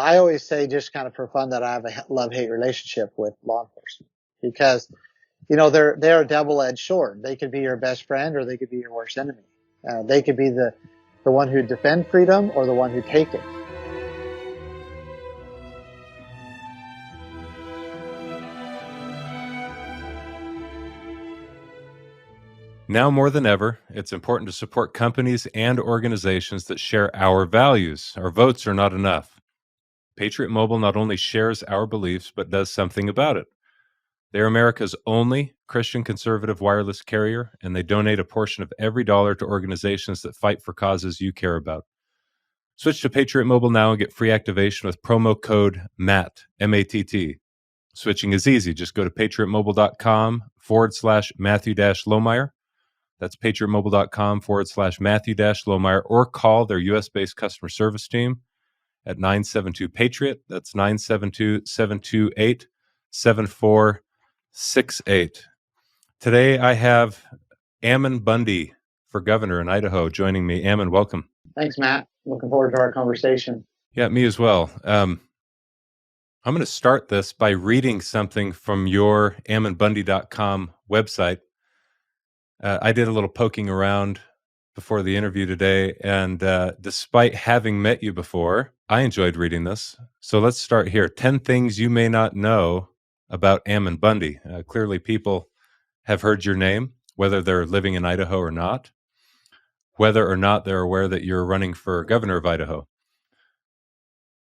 I always say, just kind of for fun, that I have a love-hate relationship with law enforcement because, they're a double-edged sword. They could be your best friend or they could be your worst enemy. They could be the one who defend freedom or the one who take it. Now more than ever, it's important to support companies and organizations that share our values. Our votes are not enough. Patriot Mobile not only shares our beliefs, but does something about it. They're America's only Christian conservative wireless carrier, and they donate a portion of every dollar to organizations that fight for causes you care about. Switch to Patriot Mobile now and get free activation with promo code MATT, M-A-T-T. Switching is easy. Just go to patriotmobile.com/Matthew-Lohmeier. That's patriotmobile.com/Matthew-Lohmeier, or call their U.S.-based customer service team at 972-PATRIOT. That's 972-728-7468. Today I have Ammon Bundy for governor in Idaho joining me. Ammon, welcome. Thanks, Matt. Looking forward to our conversation. Yeah, me as well. I'm going to start this by reading something from your ammonbundy.com website. I did a little poking around before the interview today, and despite having met you before, I enjoyed reading this. So let's start here. 10 things you may not know about Ammon Bundy. Clearly, people have heard your name, whether they're living in Idaho or not, whether or not they're aware that you're running for governor of Idaho.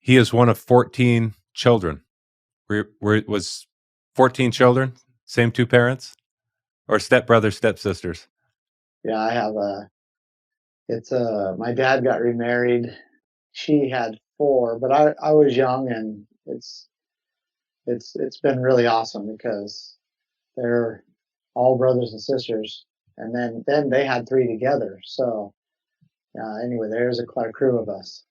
He is one of 14 children. Was 14 children, same two parents? Or stepbrothers, stepsisters? Yeah, I have my dad got remarried. She had 4, but I was young, and it's been really awesome because they're all brothers and sisters, and then they had 3 together. So anyway, there's quite a crew of us.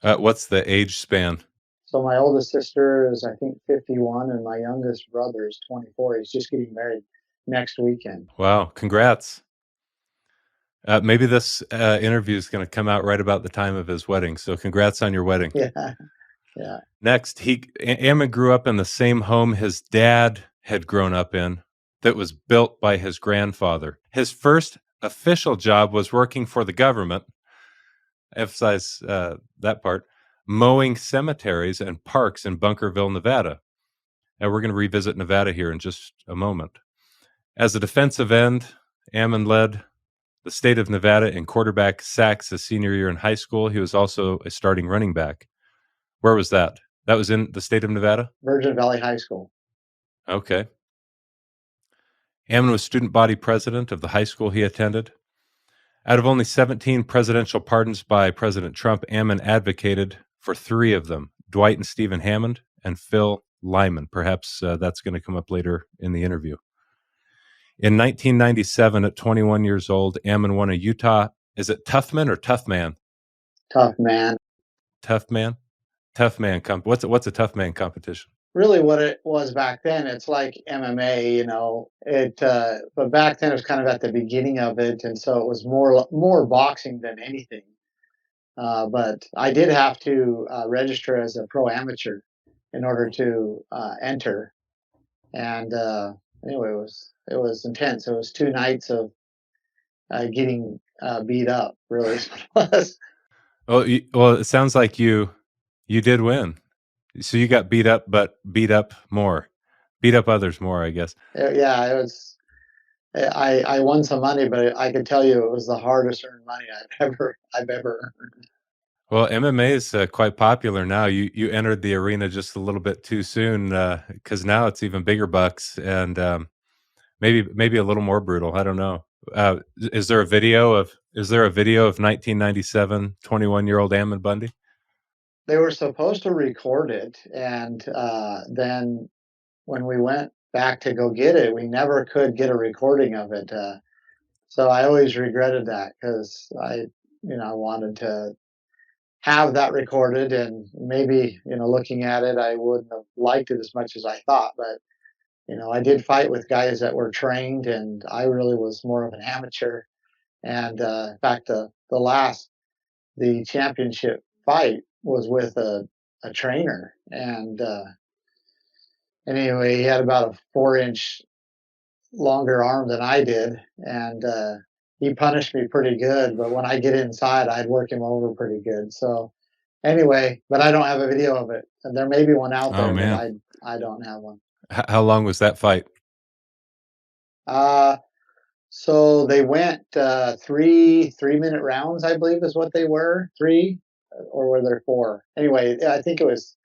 What's the age span? So my oldest sister is, I think, 51, and my youngest brother is 24. He's just getting married next weekend. Wow, congrats. Maybe this interview is going to come out right about the time of his wedding, so congrats on your wedding. Yeah. Next, Ammon grew up in the same home his dad had grown up in that was built by his grandfather. His first official job was working for the government, emphasize that part, mowing cemeteries and parks in Bunkerville, Nevada. And we're going to revisit Nevada here in just a moment. As a defensive end, Ammon led the state of Nevada in quarterback sacks his senior year in high school. He was also a starting running back. Where was that? That was in the state of Nevada? Virgin Valley High School. Okay. Ammon was student body president of the high school he attended. Out of only 17 presidential pardons by President Trump, Ammon advocated for 3 of them, Dwight and Stephen Hammond and Phil Lyman. Perhaps that's going to come up later in the interview. In 1997, at 21 years old, Ammon won a Utah, is it Toughman or Tough Man? Tough Man. Tough Man? Tough Man. What's a Tough Man competition? Really what it was back then, it's like MMA, but back then it was kind of at the beginning of it, and so it was more boxing than anything. But I did have to register as a pro amateur in order to enter. And anyway, it was intense. It was 2 nights of getting beat up, really. Well, it sounds like you did win. So you got beat up, but beat up others more, I guess. Yeah, it was. I won some money, but I can tell you it was the hardest earned money I've ever earned. Well, MMA is quite popular now. You entered the arena just a little bit too soon because now it's even bigger bucks and maybe a little more brutal. I don't know. Is there a video of 1997 21-year-old Ammon Bundy? They were supposed to record it, and then when we went back to go get it, we never could get a recording of it. So I always regretted that because I wanted to have that recorded, and maybe, looking at it, I wouldn't have liked it as much as I thought. But, I did fight with guys that were trained, and I really was more of an amateur. And in fact, the championship fight was with a a trainer. And anyway, he had about a 4-inch longer arm than I did, and he punished me pretty good. But when I get inside, I'd work him over pretty good. So anyway, but I don't have a video of it, and there may be one out Oh there, but man, I don't have one. how long was that fight? Uh, so they went 3 3-minute rounds, I believe, is what they were. Three, or were there four? Anyway, I think it was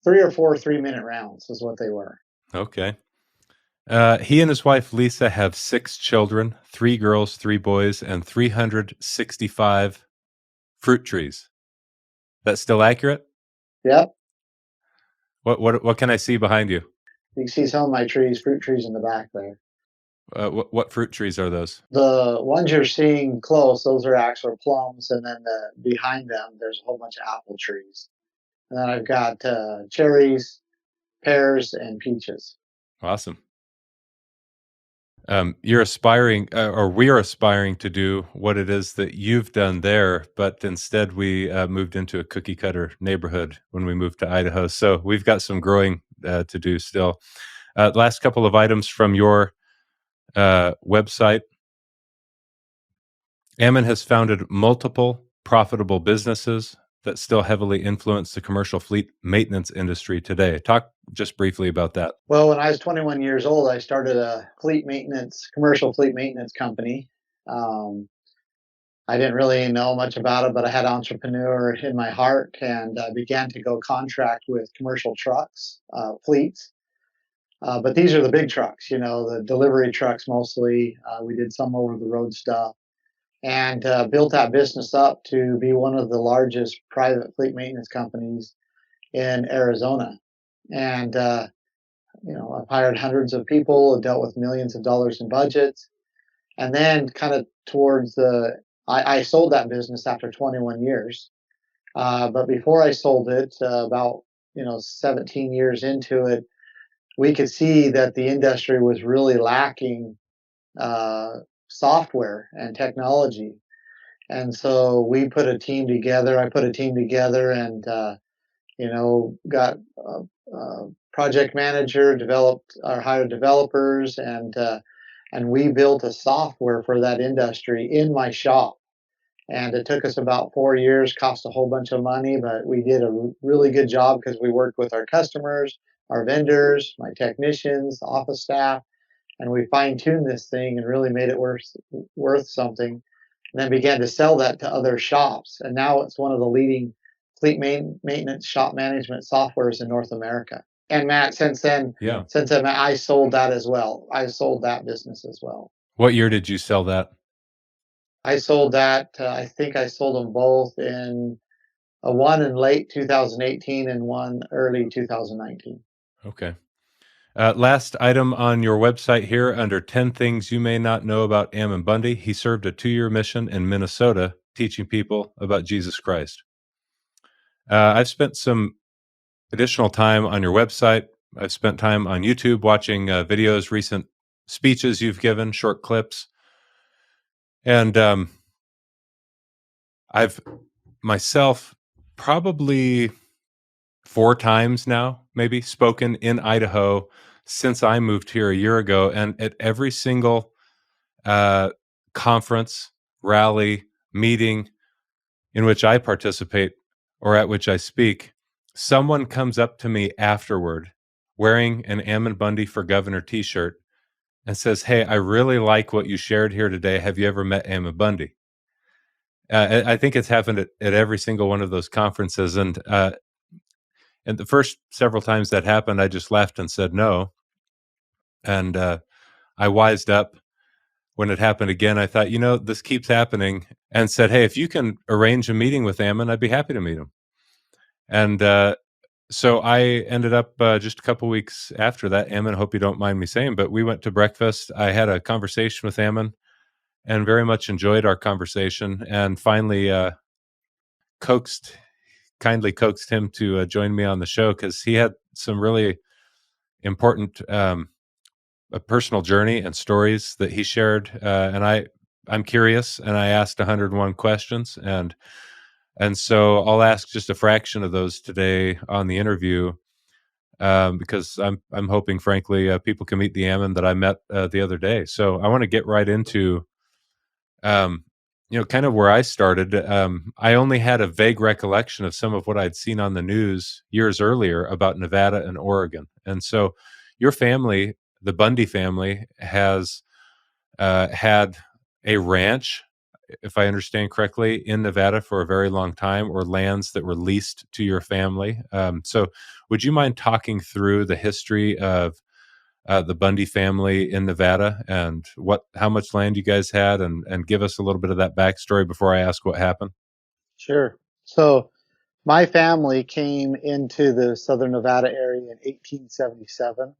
3 or 4 3-minute rounds is what they were. Okay. He and his wife Lisa have 6 children, 3 girls, 3 boys, and 365 fruit trees. That's still accurate? Yep, What can I see behind you? you can see some of my trees, fruit trees in the back there. What fruit trees are those? The ones you're seeing close, those are actual plums, and then behind them, there's a whole bunch of apple trees. And then I've got cherries, pears, and peaches. Awesome. You're aspiring, or we're aspiring to do what it is that you've done there, but instead we moved into a cookie cutter neighborhood when we moved to Idaho. So we've got some growing to do still. Last couple of items from your website. Ammon has founded multiple profitable businesses that still heavily influence the commercial fleet maintenance industry today. Talk just briefly about that. Well, when I was 21 years old, I started a commercial fleet maintenance company. Um, I didn't really know much about it, but I had entrepreneur in my heart, and began to go contract with commercial trucks, fleets. But these are the big trucks, the delivery trucks mostly. We did some over the road stuff, and built that business up to be one of the largest private fleet maintenance companies in Arizona. And I've hired hundreds of people, dealt with millions of dollars in budgets, and then kind of I sold that business after 21 years. But before I sold it, about 17 years into it, we could see that the industry was really lacking uh, software and technology. And so we put a team together. I put a team together, and got a project manager, developed or hired developers, and we built a software for that industry in my shop. And it took us about 4 years, cost a whole bunch of money, but we did a really good job because we worked with our customers, our vendors, my technicians, office staff, and we fine tuned this thing and really made it worth something. And then began to sell that to other shops. And now it's one of the leading maintenance shop management softwares in North America. And Matt, Yeah. Matt, I sold that as well. I sold that business as well. What year did you sell that? I sold that. I think I sold them both one in late 2018 and one early 2019. Okay. Last item on your website here under 10 things you may not know about Ammon Bundy. He served a 2-year mission in Minnesota teaching people about Jesus Christ. I've spent some additional time on your website. I've spent time on YouTube watching videos, recent speeches you've given, short clips. And I've myself probably 4 times now, maybe, spoken in Idaho since I moved here a year ago. And at every single conference, rally, meeting in which I participate or at which I speak, someone comes up to me afterward wearing an Ammon Bundy for Governor t-shirt and says, "Hey, I really like what you shared here today. Have you ever met Ammon Bundy?" I think it's happened at every single one of those conferences. And the first several times that happened, I just laughed and said no. And I wised up when it happened again. I thought, this keeps happening, and said, "Hey, if you can arrange a meeting with Ammon, I'd be happy to meet him." And so I ended up just a couple weeks after that, Ammon, hope you don't mind me saying, but we went to breakfast. I had a conversation with Ammon and very much enjoyed our conversation, and finally kindly coaxed him to join me on the show because he had some really important a personal journey and stories that he shared, and I'm curious, and I asked 101 questions, and And so I'll ask just a fraction of those today on the interview, because I'm hoping, frankly, people can meet the Ammon that I met the other day. So I want to get right into, um, kind of where I started. I only had a vague recollection of some of what I'd seen on the news years earlier about Nevada and Oregon. And so your family, the Bundy family, has had a ranch, if I understand correctly, in Nevada for a very long time, or lands that were leased to your family. So would you mind talking through the history of the Bundy family in Nevada, and how much land you guys had, and give us a little bit of that backstory before I ask what happened? Sure. So my family came into the Southern Nevada area in 1877.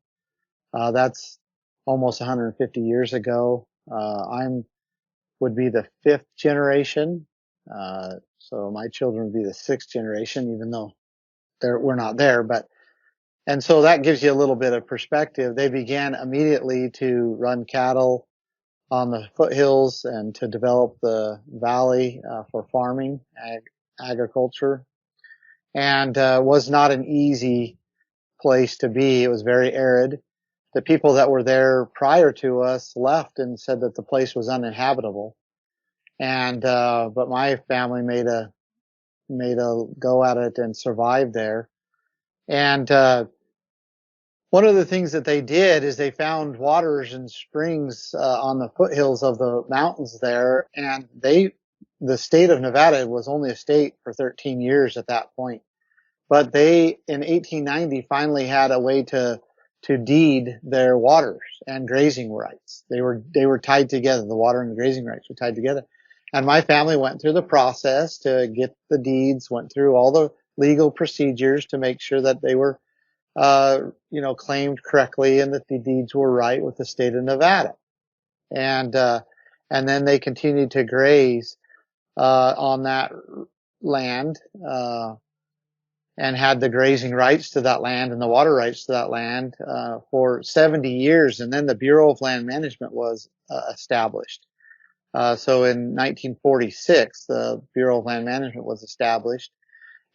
That's almost 150 years ago. I'm would be the fifth generation. So my children would be the sixth generation, even though we're not there. And so that gives you a little bit of perspective. They began immediately to run cattle on the foothills and to develop the valley for farming, agriculture, and was not an easy place to be. It was very arid. The people that were there prior to us left and said that the place was uninhabitable. And but my family made a go at it and survived there. And one of the things that they did is they found waters and springs on the foothills of the mountains there, and the state of Nevada was only a state for 13 years at that point. But they, in 1890, finally had a way to deed their waters and grazing rights. They were tied together. The water and the grazing rights were tied together. And my family went through the process to get the deeds, went through all the legal procedures to make sure that they were, claimed correctly and that the deeds were right with the state of Nevada. And, and then they continued to graze, on that land, and had the grazing rights to that land and the water rights to that land for 70 years. And then the Bureau of Land Management was established. So in 1946, the Bureau of Land Management was established.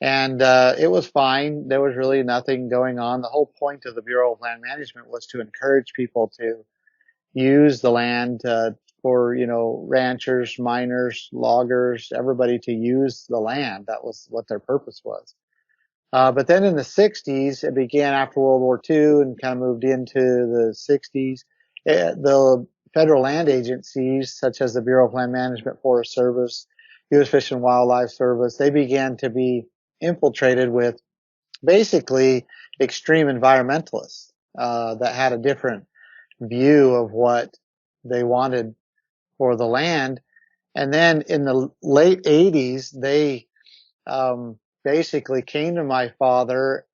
And it was fine. There was really nothing going on. The whole point of the Bureau of Land Management was to encourage people to use the land for, ranchers, miners, loggers, everybody to use the land. That was what their purpose was. But then in the 60s, it began after World War II and kind of moved into the 60s. The federal land agencies, such as the Bureau of Land Management, Forest Service, U.S. Fish and Wildlife Service, they began to be infiltrated with basically extreme environmentalists that had a different view of what they wanted for the land. And then in the late 80s, they basically came to my father.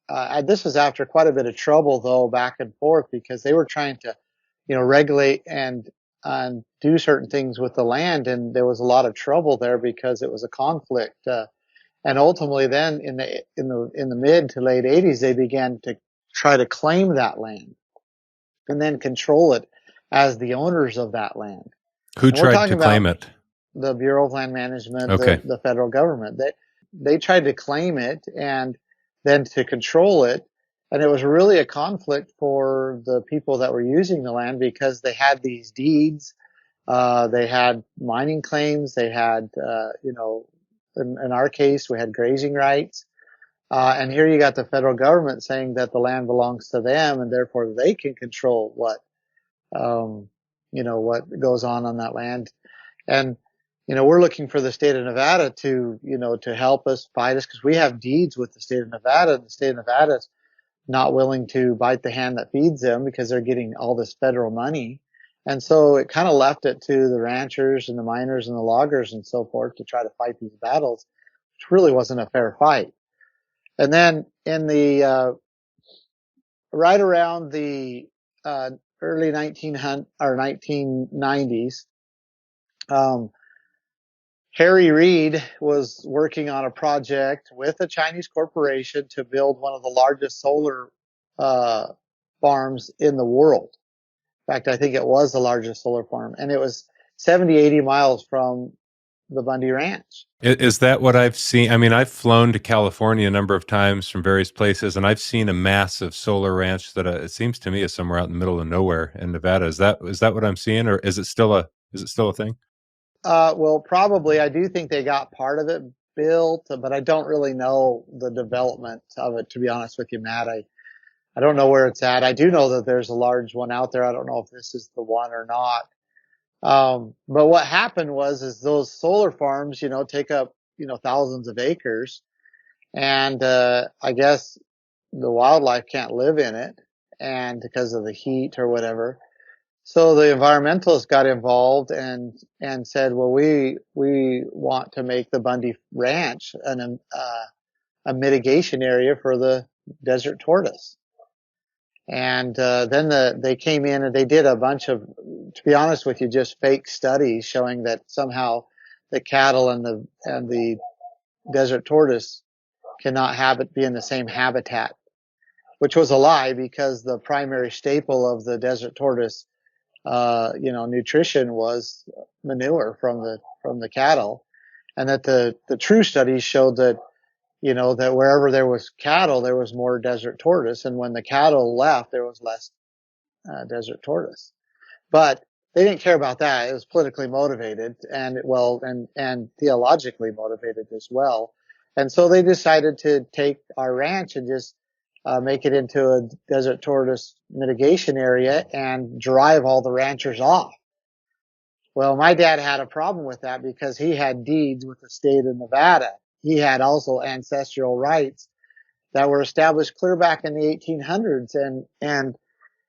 This was after quite a bit of trouble, though, back and forth, because they were trying to, regulate and do certain things with the land, and there was a lot of trouble there because it was a conflict. And ultimately, then in the mid to late 80s, they began to try to claim that land and then control it as the owners of that land. Who And we're tried talking to claim about it? the Bureau of Land Management, Okay. the federal government. They tried to claim it and then to control it. And it was really a conflict for the people that were using the land because they had these deeds. They had mining claims. They had, in our case, we had grazing rights. And here you got the federal government saying that the land belongs to them and therefore they can control um, what goes on that land. And, we're looking for the state of Nevada to help us fight us because we have deeds with the state of Nevada, and the state of Nevada is not willing to bite the hand that feeds them because they're getting all this federal money. And so it kind of left it to the ranchers and the miners and the loggers and so forth to try to fight these battles, which really wasn't a fair fight. And then in the, right around the, early 1990s, Harry Reid was working on a project with a Chinese corporation to build one of the largest solar uh, farms in the world. In fact, I think it was the largest solar farm, and it was 70, 80 miles from the Bundy Ranch. Is that what I've seen? I mean, I've flown to California a number of times from various places, and I've seen a massive solar ranch that it seems to me is somewhere out in the middle of nowhere in Nevada. Is that what I'm seeing, or is it still a thing? Well, probably. I do think they got part of it built, but I don't really know the development of it, to be honest with you, Matt. I don't know where it's at. I do know that there's a large one out there. I don't know if this is the one or not. But what happened is those solar farms, take up, thousands of acres, and I guess the wildlife can't live in it, and because of the heat or whatever. So the environmentalists got involved and said, well, we want to make the Bundy Ranch a mitigation area for the desert tortoise. And then they came in and they did a bunch of, to be honest with you, just fake studies showing that somehow the cattle and the desert tortoise cannot be in the same habitat, which was a lie because the primary staple of the desert tortoise, nutrition was manure from the cattle, and that the true studies showed that that wherever there was cattle, there was more desert tortoise, and when the cattle left, there was less desert tortoise. But they didn't care about that. It was politically motivated and theologically motivated as well. And so they decided to take our ranch and just make it into a desert tortoise mitigation area and drive all the ranchers off. Well, my dad had a problem with that because he had deeds with the state of Nevada. He had also ancestral rights that were established clear back in the 1800s.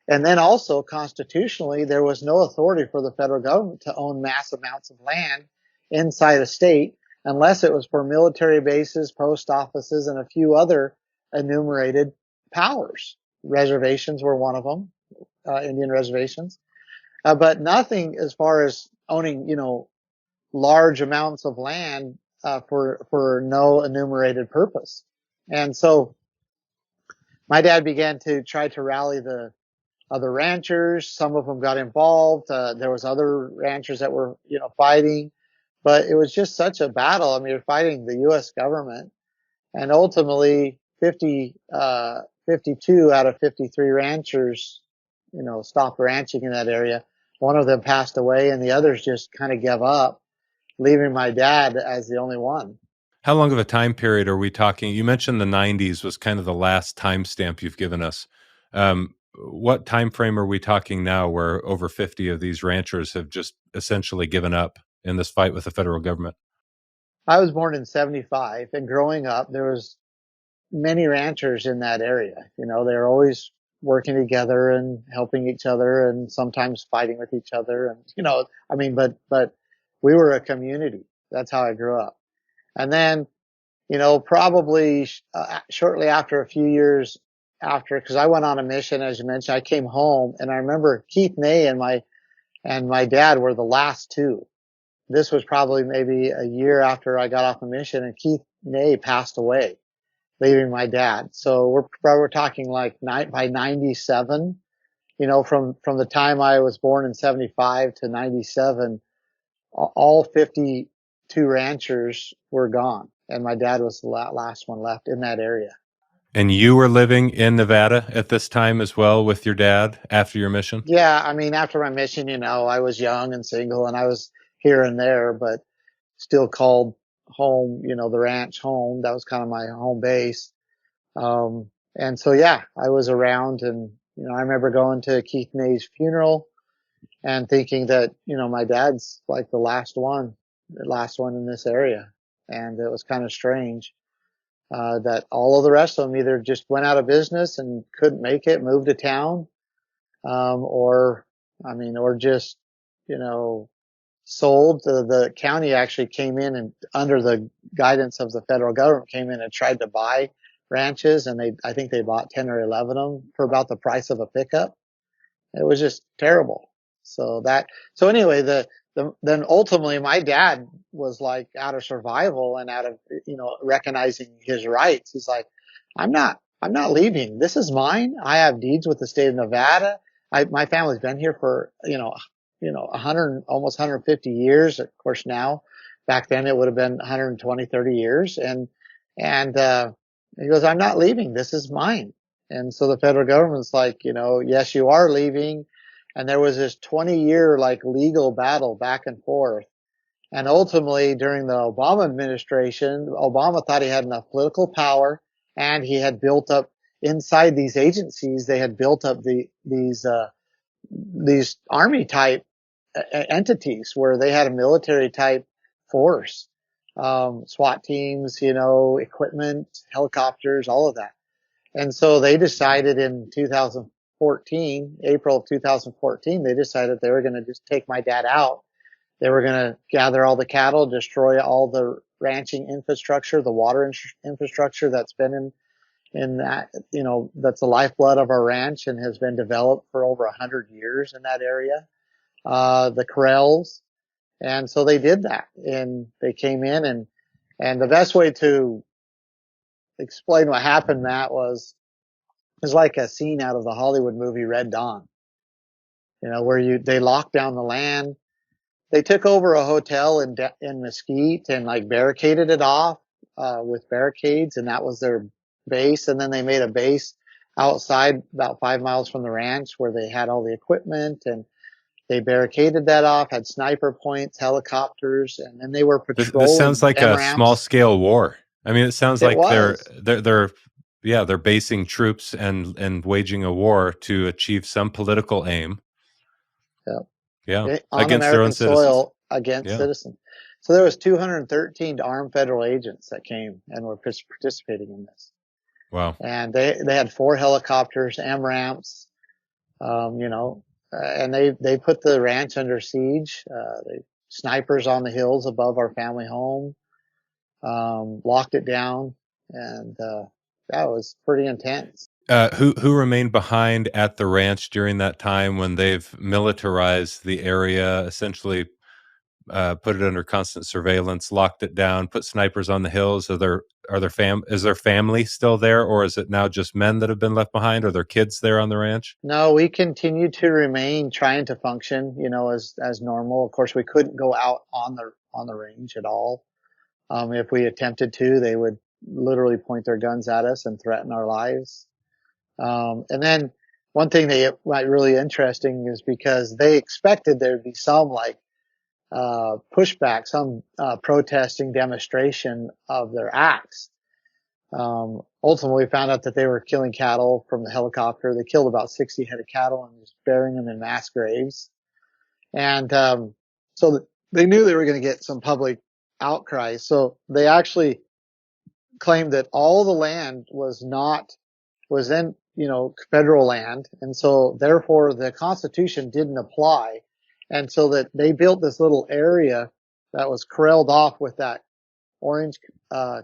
And then also constitutionally, there was no authority for the federal government to own mass amounts of land inside a state unless it was for military bases, post offices, and a few other enumerated powers. Reservations were one of them, Indian reservations. But nothing as far as owning, large amounts of land for no enumerated purpose. And so my dad began to try to rally the other ranchers. Some of them got involved. There was other ranchers that were, fighting, but it was just such a battle. I mean, you're fighting the U.S. government, and ultimately 52 out of 53 ranchers, stopped ranching in that area. One of them passed away, and the others just kind of gave up, leaving my dad as the only one. How long of a time period are we talking? You mentioned the 90s was kind of the last timestamp you've given us. What time frame are we talking now where over 50 of these ranchers have just essentially given up in this fight with the federal government? I was born in 75, and growing up, there was many ranchers in that area. They were always working together and helping each other and sometimes fighting with each other. And, but we were a community. That's how I grew up. And then, probably shortly after, a few years after, because I went on a mission, as you mentioned, I came home, and I remember Keith Ney and my dad were the last two. This was probably maybe a year after I got off the mission, and Keith Ney passed away, leaving my dad. So we're talking like by 97, from the time I was born in 75 to 97, all 52 ranchers were gone. And my dad was the last one left in that area. And you were living in Nevada at this time as well with your dad after your mission? Yeah. I mean, after my mission, I was young and single, and I was here and there, but still called home, the ranch home. That was kind of my home base. And so, yeah, I was around, and, I remember going to Keith Ney's funeral and thinking that, my dad's like the last one in this area. And it was kind of strange, that all of the rest of them either just went out of business and couldn't make it, moved to town, or just, sold. The county actually came in and, under the guidance of the federal government, came in and tried to buy ranches, and I think they bought 10 or 11 of them for about the price of a pickup. It was just terrible. So anyway, then ultimately my dad was like out of survival and out of, recognizing his rights. He's like, I'm not leaving. This is mine. I have deeds with the state of Nevada. My family's been here for, 100, almost 150 years. Of course, now Back then it would have been 120, 30 years. And he goes, I'm not leaving. This is mine. And so the federal government's like, yes, you are leaving. And there was this 20-year like legal battle back and forth. And ultimately, during the Obama administration, Obama thought he had enough political power, and he had built up inside these agencies. They had built up these army type entities where they had a military type force, SWAT teams, equipment, helicopters, all of that. And so they decided in 2014, April of 2014, they decided they were going to just take my dad out. They were going to gather all the cattle, destroy all the ranching infrastructure, the water infrastructure that's been in that, that's the lifeblood of our ranch and has been developed for over 100 years in that area. The corrals. And so they did that, and they came in, and the best way to explain what happened, Matt, was like a scene out of the Hollywood movie Red Dawn, where they locked down the land. They took over a hotel in Mesquite and like barricaded it off, with barricades, and that was their base. And then they made a base outside about 5 miles from the ranch where they had all the equipment, and they barricaded that off, had sniper points, helicopters, and then they were This sounds patrolling like a small MRAPs. scale war. I mean, it sounds It like was. they're basing troops and waging a war to achieve some political aim. Yeah, On against their own American citizens. soil against Yeah. citizens. So there was 213 armed federal agents that came and were participating in this. Wow. And they had 4 helicopters, MRAPs, and they put the ranch under siege. They snipers on the hills above our family home, locked it down, and that was pretty intense. Who remained behind at the ranch during that time when they've militarized the area, essentially put it under constant surveillance, locked it down, put snipers on the hills? Is their family still there, or is it now just men that have been left behind? Are there kids there on the ranch? No, we continued to remain trying to function, as normal. Of course, we couldn't go out on the range at all. If we attempted to, they would literally point their guns at us and threaten our lives. And then one thing they find really interesting is because they expected there'd be some like pushback, some protesting demonstration of their acts. Ultimately, we found out that they were killing cattle from the helicopter. They killed about 60 head of cattle and just burying them in mass graves. And so they knew they were going to get some public outcry. So they actually claimed that all the land was then, federal land. And so therefore the Constitution didn't apply. And so that they built this little area that was corralled off with that orange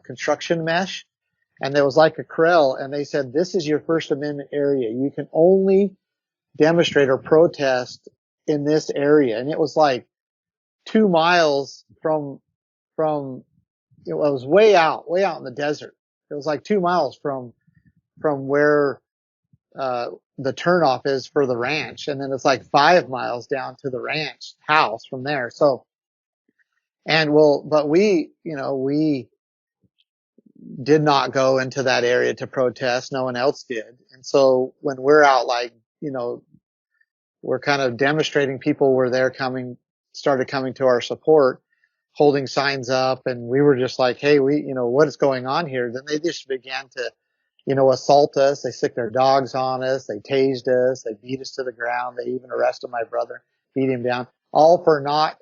construction mesh. And there was like a corral, and they said, this is your First Amendment area. You can only demonstrate or protest in this area. And it was like 2 miles it was way out in the desert. It was like 2 miles from where the turnoff is for the ranch, and then it's like 5 miles down to the ranch house from there. So, but we did not go into that area to protest. No one else did. And so when we're out, like, we're kind of demonstrating, people were there started coming to our support, holding signs up, and we were just like, hey, what is going on here? Then they just began to, assault us. They sicked their dogs on us. They tased us. They beat us to the ground. They even arrested my brother, beat him down, all for not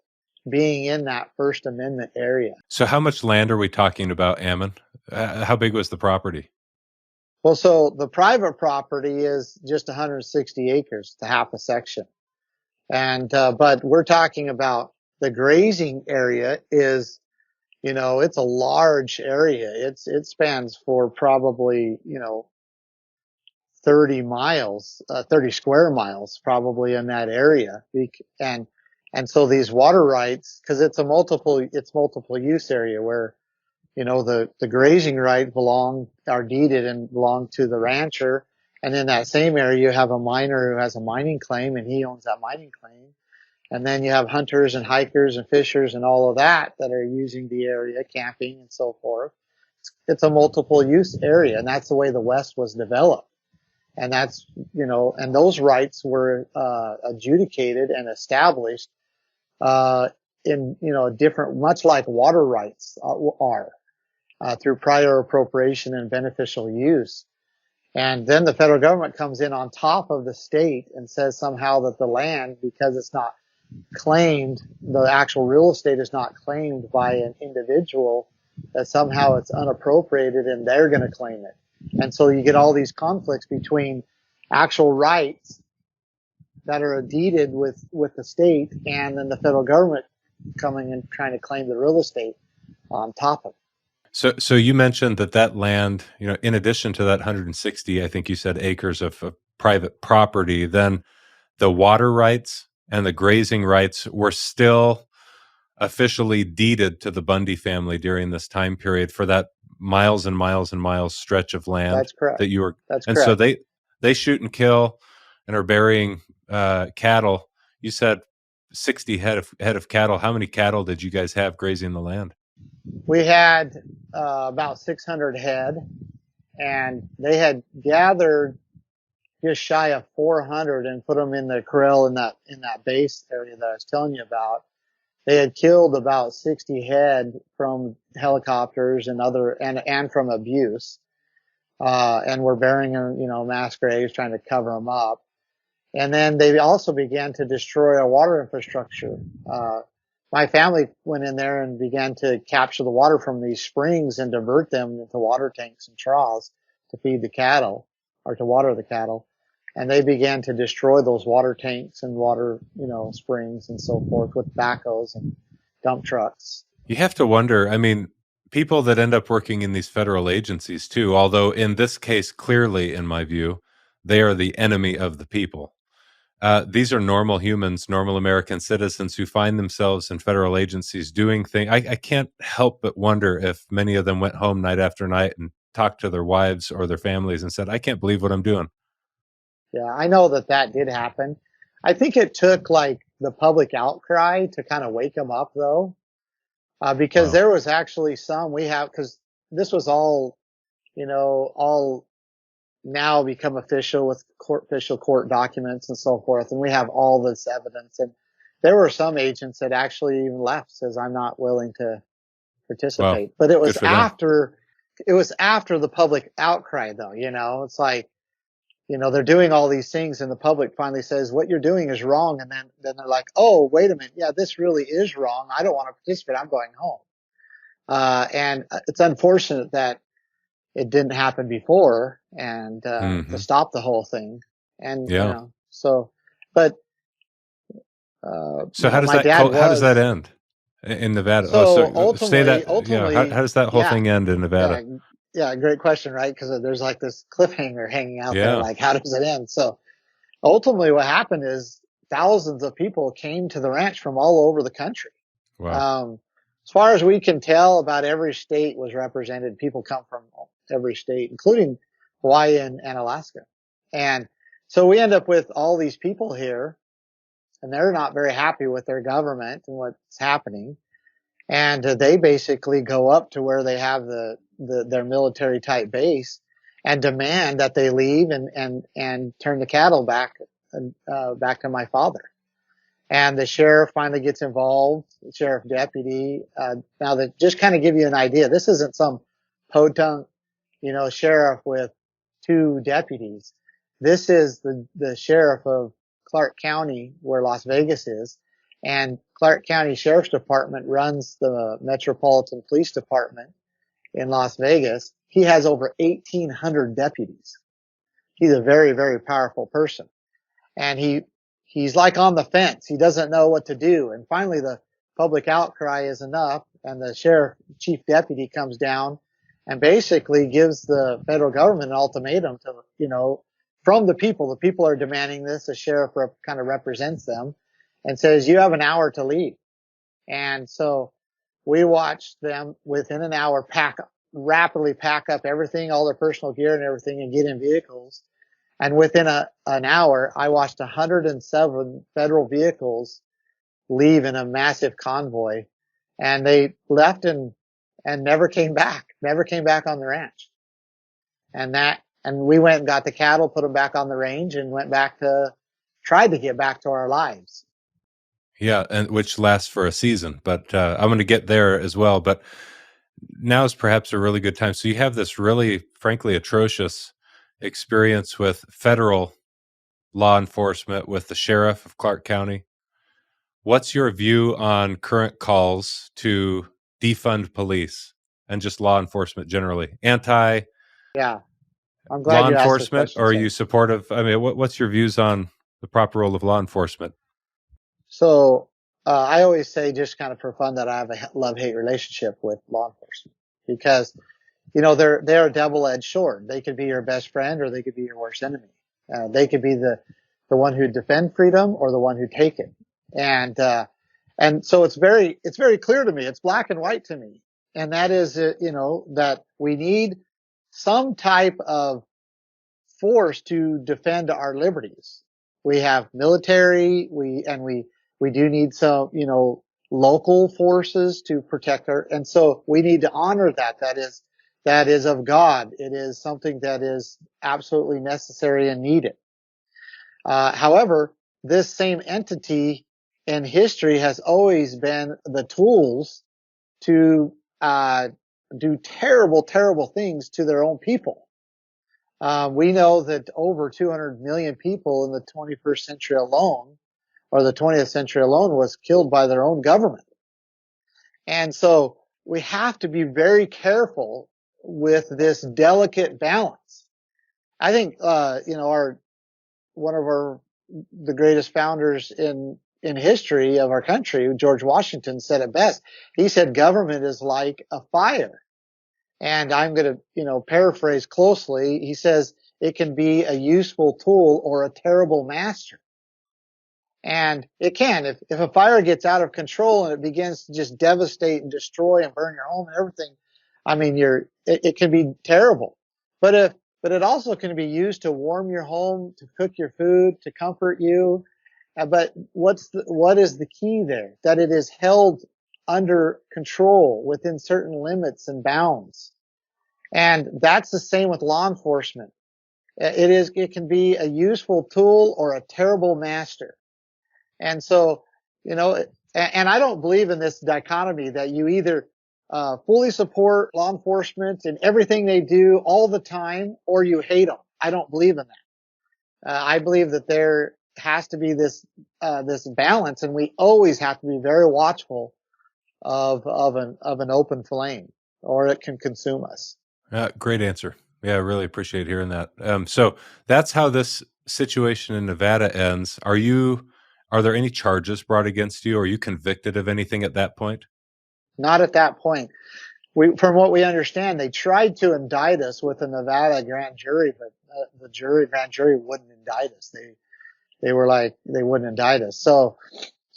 being in that First Amendment area. So how much land are we talking about, Ammon? How big was the property? Well, so the private property is just 160 acres. It's a half a section. And, but we're talking about the grazing area is, it's a large area. It spans for probably, 30 miles, 30 square miles probably in that area. And so these water rights, cause it's multiple use area where, the grazing right are deeded and belong to the rancher. And in that same area, you have a miner who has a mining claim, and he owns that mining claim. And then you have hunters and hikers and fishers and all of that are using the area, camping and so forth. It's a multiple use area, and that's the way the West was developed. And that's, and those rights were adjudicated and established in, different, much like water rights are through prior appropriation and beneficial use. And then the federal government comes in on top of the state and says somehow that the land, because it's not claimed, the actual real estate is not claimed by an individual, that somehow it's unappropriated and they're going to claim it. And so you get all these conflicts between actual rights that are deeded with the state and then the federal government coming and trying to claim the real estate on top of it. So you mentioned that land, in addition to that 160, I think you said acres of private property, then the water rights and the grazing rights were still officially deeded to the Bundy family during this time period for that miles and miles and miles stretch of land. That's correct. That you were. That's and correct. So they shoot and kill and are burying cattle. You said 60 head of cattle. How many cattle did you guys have grazing the land? We had about 600 head, and they had gathered just shy of 400 and put them in the corral in that base area that I was telling you about. They had killed about 60 head from helicopters and from abuse, and were burying them, mass graves, trying to cover them up. And then they also began to destroy our water infrastructure. My family went in there and began to capture the water from these springs and divert them into water tanks and troughs to feed the cattle or to water the cattle. And they began to destroy those water tanks and water, springs and so forth with backhoes and dump trucks. You have to wonder, people that end up working in these federal agencies too, although in this case, clearly, in my view, they are the enemy of the people. These are normal humans, normal American citizens who find themselves in federal agencies doing things. I can't help but wonder if many of them went home night after night and talked to their wives or their families and said, I can't believe what I'm doing. Yeah, I know that did happen. I think it took like the public outcry to kind of wake them up though, because there was actually because this was all, all now become official with official court documents and so forth. And we have all this evidence. And there were some agents that actually even left, says, I'm not willing to participate. Wow. But it was after the public outcry though, it's like, they're doing all these things and the public finally says, what you're doing is wrong. And then they're like, oh, wait a minute. Yeah, this really is wrong. I don't want to participate. I'm going home. And it's unfortunate that it didn't happen before and to stop the whole thing. And, so how does that end in Nevada? So ultimately, how does that whole thing end in Nevada? Yeah, great question, right? Because there's like this cliffhanger hanging out there, like how does it end? So ultimately what happened is thousands of people came to the ranch from all over the country. Wow. As far as we can tell, about every state was represented. People come from every state, including Hawaii and Alaska. And so we end up with all these people here, and they're not very happy with their government and what's happening. And they basically go up to where they have their military type base and demand that they leave and turn the cattle back to my father. And the sheriff finally gets involved, the sheriff deputy. Now that just kind of give you an idea, this isn't some podunk, sheriff with 2 deputies. This is the sheriff of Clark County, where Las Vegas is. And Clark County Sheriff's Department runs the Metropolitan Police Department in Las Vegas. He has over 1,800 deputies. He's a very, very powerful person. And he's like on the fence. He doesn't know what to do. And finally the public outcry is enough, and the sheriff chief deputy comes down and basically gives the federal government an ultimatum to, from the people. The people are demanding this. The sheriff kind of represents them and says, you have an hour to leave. And so we watched them within an hour rapidly pack up everything, all their personal gear and everything, and get in vehicles. And within an hour, I watched 107 federal vehicles leave in a massive convoy, and they left and never came back. Never came back on the ranch. And we went and got the cattle, put them back on the range, and tried to get back to our lives. Yeah, and which lasts for a season. But I'm going to get there as well. But now is perhaps a really good time. So you have this really, frankly, atrocious experience with federal law enforcement, with the sheriff of Clark County. What's your view on current calls to defund police and just law enforcement generally? Anti Yeah, I'm glad law you asked this enforcement, question, or are sir. you supportive? I mean, what's your views on the proper role of law enforcement? So I always say, just kind of for fun, that I have a love-hate relationship with law enforcement because they're a double-edged sword. They could be your best friend or they could be your worst enemy. They could be the one who defend freedom or the one who take it. And so it's very clear to me. It's black and white to me. And that is, that we need some type of force to defend our liberties. We have military, we do need some, local forces to protect and so we need to honor that. That is of God. It is something that is absolutely necessary and needed. However, this same entity in history has always been the tools to, do terrible, terrible things to their own people. We know that over 200 million people in the 21st century alone, or the 20th century alone, was killed by their own government. And so we have to be very careful with this delicate balance. I think, one of the greatest founders in history of our country, George Washington, said it best. He said, government is like a fire. And I'm going to, paraphrase closely. He says it can be a useful tool or a terrible master. And it can, if a fire gets out of control and it begins to just devastate and destroy and burn your home and everything, I mean, it can be terrible. But it also can be used to warm your home, to cook your food, to comfort you. But what is the key there? That it is held under control within certain limits and bounds. And that's the same with law enforcement. It can be a useful tool or a terrible master. And so, and I don't believe in this dichotomy that you either fully support law enforcement and everything they do all the time, or you hate them. I don't believe in that. I believe that there has to be this balance, and we always have to be very watchful of an open flame, or it can consume us. Great answer. Yeah, I really appreciate hearing that. So that's how this situation in Nevada ends. Are there any charges brought against you? Are you convicted of anything at that point? Not at that point. From what we understand, they tried to indict us with a Nevada grand jury, but the grand jury wouldn't indict us. They were like, they wouldn't indict us. So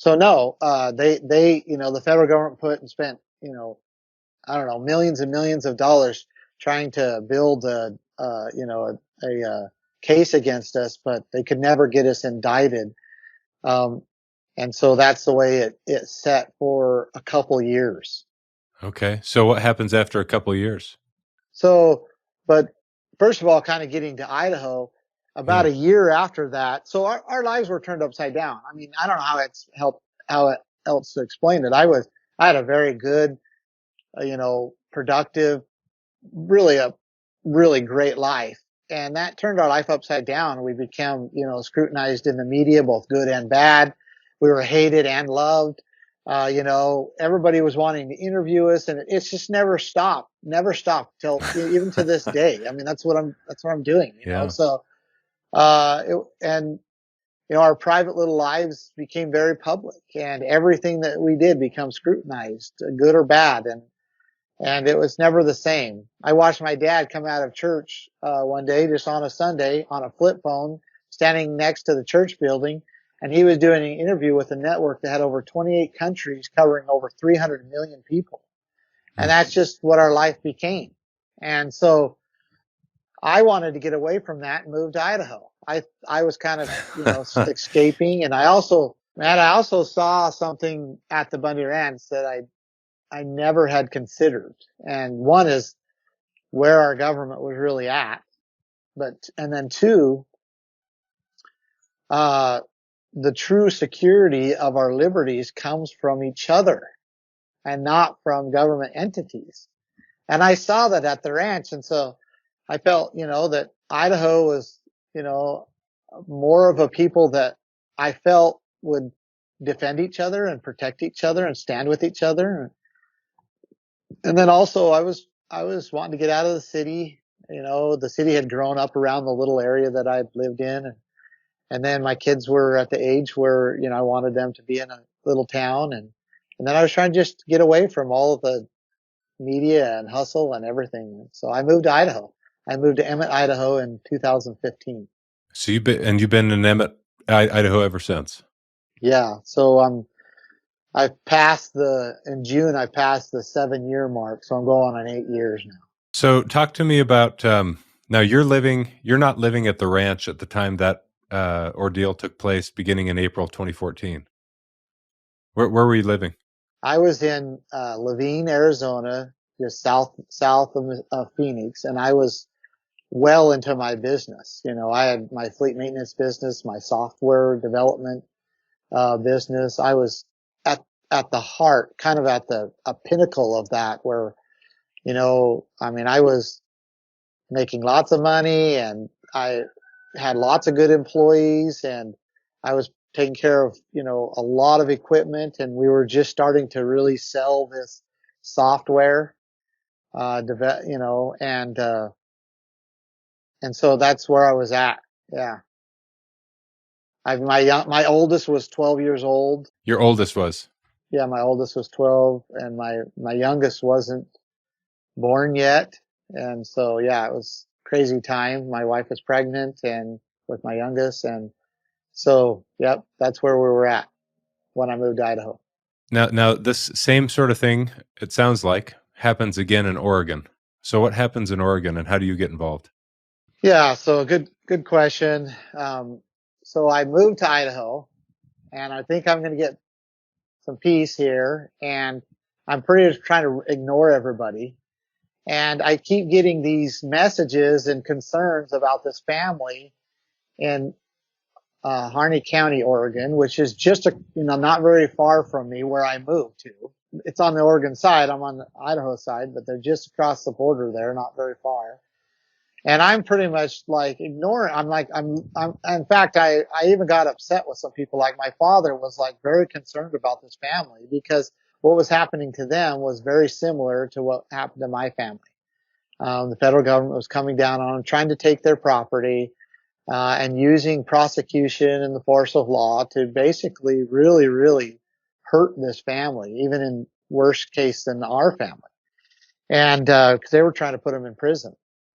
no, the federal government spent, I don't know, millions and millions of dollars trying to build a case against us, but they could never get us indicted. And so that's the way it set for a couple years. Okay. So what happens after a couple of years? So, but first of all, kind of getting to Idaho, about Yeah. a year after that, so our lives were turned upside down. I mean, I don't know how it else to explain it. I had a very good, productive, a really great life. And that turned our life upside down. We became, scrutinized in the media, both good and bad. We were hated and loved. Everybody was wanting to interview us, and it's just never stopped till even to this day. I mean, that's what I'm doing, Yeah. So, our private little lives became very public, and everything that we did became scrutinized, good or bad. And it was never the same. I watched my dad come out of church, one day, just on a Sunday, on a flip phone, standing next to the church building. And he was doing an interview with a network that had over 28 countries covering over 300 million people. And that's just what our life became. And so I wanted to get away from that and move to Idaho. I was kind of, escaping. And I also Man, I also saw something at the Bundy Ranch that I never had considered. And one is where our government was really at. And then two, uh, the true security of our liberties comes from each other and not from government entities. And I saw that at the ranch. And so I felt, that Idaho was, you know, more of a people that I felt would defend each other and protect each other and stand with each other. And then also I was wanting to get out of the city. The city had grown up around the little area that I lived in. And then my kids were at the age where, I wanted them to be in a little town. And then I was trying to just get away from all of the media and hustle and everything. So I moved to Idaho. I moved to Emmett, Idaho in 2015. So you've been in Emmett, Idaho ever since. Yeah. So in June, I passed the 7-year mark. So I'm going on 8 years now. So talk to me about now you're not living at the ranch at the time that ordeal took place, beginning in April 2014. Where were you living? I was in Laveen, Arizona, just south of Phoenix, and I was well into my business. I had my fleet maintenance business, my software development business. I was at the heart, kind of at a pinnacle of that, where I was making lots of money, and I had lots of good employees, and I was taking care of a lot of equipment, and we were just starting to really sell this software, and so that's where I was at. Yeah. My oldest was 12 years old. Your oldest was. Yeah, my oldest was 12, and my youngest wasn't born yet. And so, yeah, it was crazy time. My wife was pregnant and with my youngest. And so, yep, that's where we were at when I moved to Idaho. Now this same sort of thing, it sounds like, happens again in Oregon. So what happens in Oregon, and how do you get involved? Yeah. So good question. So I moved to Idaho, and I think I'm going to get some peace here. And I'm pretty much trying to ignore everybody. And I keep getting these messages and concerns about this family in Harney County, Oregon, which is just not very far from me where I moved to. It's on the Oregon side. I'm on the Idaho side, but they're just across the border there, not very far. And I'm pretty much like ignoring. In fact, I even got upset with some people. Like my father was like very concerned about this family because what was happening to them was very similar to what happened to my family. The federal government was coming down on them, trying to take their property, and using prosecution and the force of law to basically really, really hurt this family, even in worse case than our family. And, cause they were trying to put them in prison.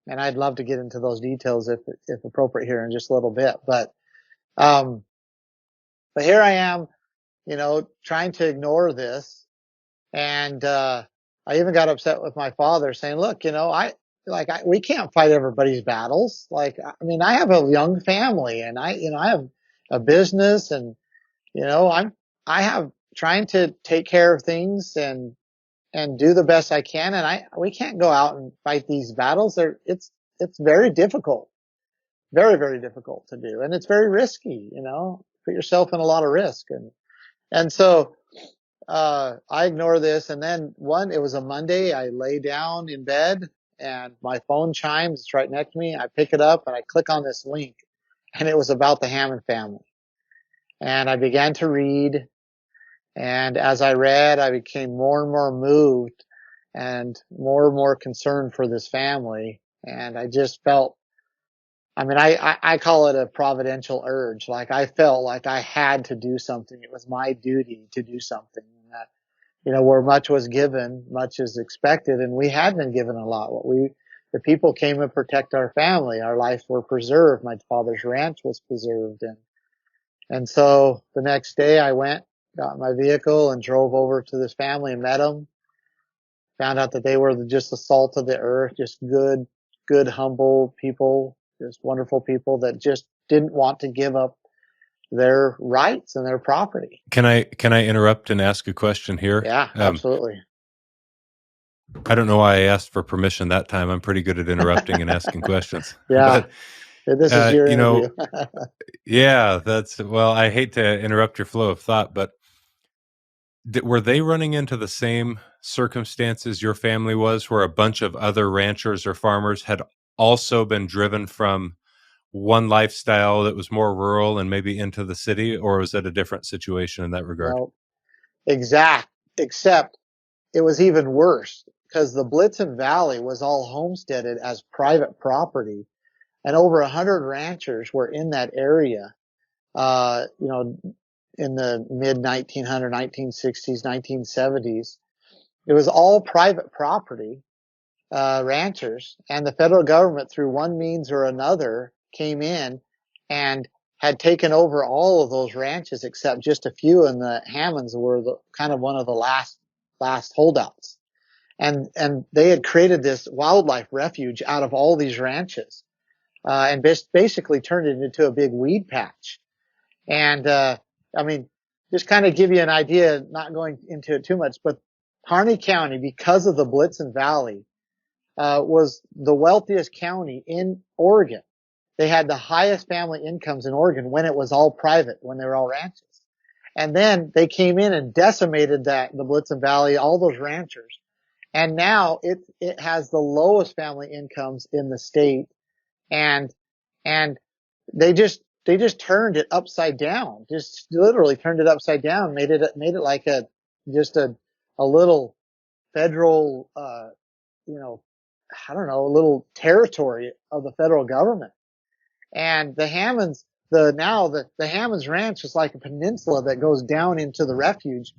And I'd love to get into those details if appropriate here in just a little bit. Um, but here I am, trying to ignore this. And, I even got upset with my father saying, look, we can't fight everybody's battles. Like, I mean, I have a young family, and I have a business, and, I have trying to take care of things and do the best I can. And we can't go out and fight these battles. It's very difficult, very, very difficult to do. And it's very risky, put yourself in a lot of risk. And so, I ignore this. And then it was a Monday. I lay down in bed and my phone chimes. It's right next to me. I pick it up and I click on this link, and it was about the Hammond family. And I began to read. And as I read, I became more and more moved and more concerned for this family. And I just felt, I call it a providential urge. Like I felt like I had to do something. It was my duty to do something. And that, where much was given, much is expected. And we had been given a lot. The people came and protect our family. Our lives were preserved. My father's ranch was preserved. And so the next day I went, got my vehicle and drove over to this family and met them. Found out that they were just the salt of the earth, just good, humble people, just wonderful people that just didn't want to give up their rights and their property. Can I interrupt and ask a question here? Yeah, absolutely. I don't know why I asked for permission that time. I'm pretty good at interrupting and asking questions. Yeah, But this is your interview. yeah, well, I hate to interrupt your flow of thought, but were they running into the same circumstances your family was, where a bunch of other ranchers or farmers had also been driven from one lifestyle that was more rural and maybe into the city, or was it a different situation in that regard? No, except it was even worse because the Blitzen Valley was all homesteaded as private property, and over 100 ranchers were in that area. In the mid 1900s, 1960s, 1970s, it was all private property, ranchers, and the federal government, through one means or another, came in and had taken over all of those ranches except just a few, and the Hammonds were kind of one of the last holdouts. And they had created this wildlife refuge out of all these ranches, and basically turned it into a big weed patch. And I mean, just kind of give you an idea, not going into it too much, but Harney County, because of the Blitzen Valley, was the wealthiest county in Oregon. They had the highest family incomes in Oregon when it was all private, when they were all ranches. And then they came in and decimated the Blitzen Valley, all those ranchers. And now it has the lowest family incomes in the state. And, and they just turned it upside down, just literally turned it upside down, made it like just a little federal, I don't know, a little territory of the federal government. And the Hammonds, the Hammonds Ranch is like a peninsula that goes down into the refuge,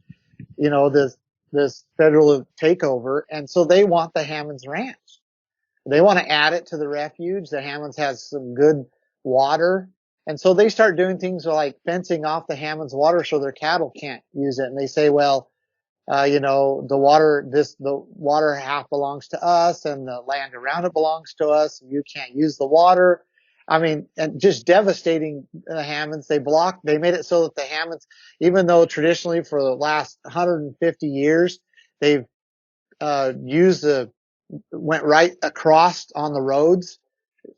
this federal takeover. And so they want the Hammonds Ranch. They want to add it to the refuge. The Hammonds has some good water. And so they start doing things like fencing off the Hammonds water so their cattle can't use it. And they say, well, the water half belongs to us and the land around it belongs to us. And you can't use the water. I mean, and just devastating the Hammonds. They made it so that the Hammonds, even though traditionally for the last 150 years, they've, went right across on the roads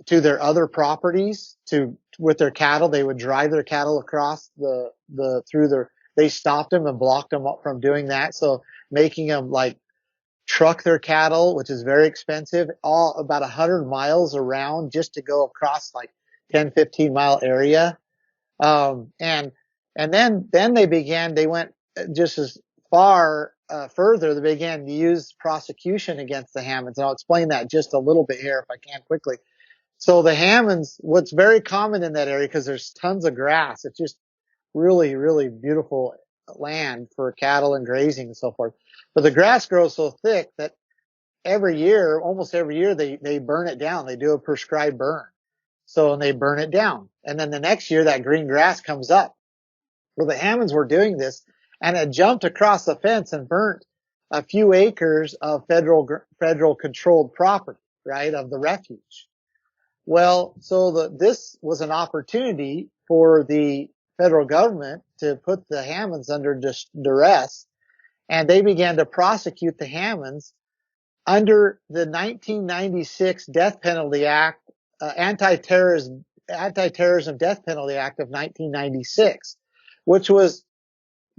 to their other properties with their cattle. They would drive their cattle across they stopped them and blocked them up from doing that. So making them like truck their cattle, which is very expensive, all about 100 miles around just to go across like 10, 15 mile area. And then they went just as far, further. They began to use prosecution against the Hammonds. And I'll explain that just a little bit here if I can quickly. So the Hammonds, what's very common in that area, because there's tons of grass, it's just really, really beautiful land for cattle and grazing and so forth. But the grass grows so thick that almost every year, they burn it down. They do a prescribed burn. So, and they burn it down. And then the next year, that green grass comes up. Well, the Hammonds were doing this, and it jumped across the fence and burnt a few acres of federal controlled property, right, of the refuge. Well, so this was an opportunity for the federal government to put the Hammonds under duress, and they began to prosecute the Hammonds under the 1996 Death Penalty Act, Anti-Terrorism Death Penalty Act of 1996, which was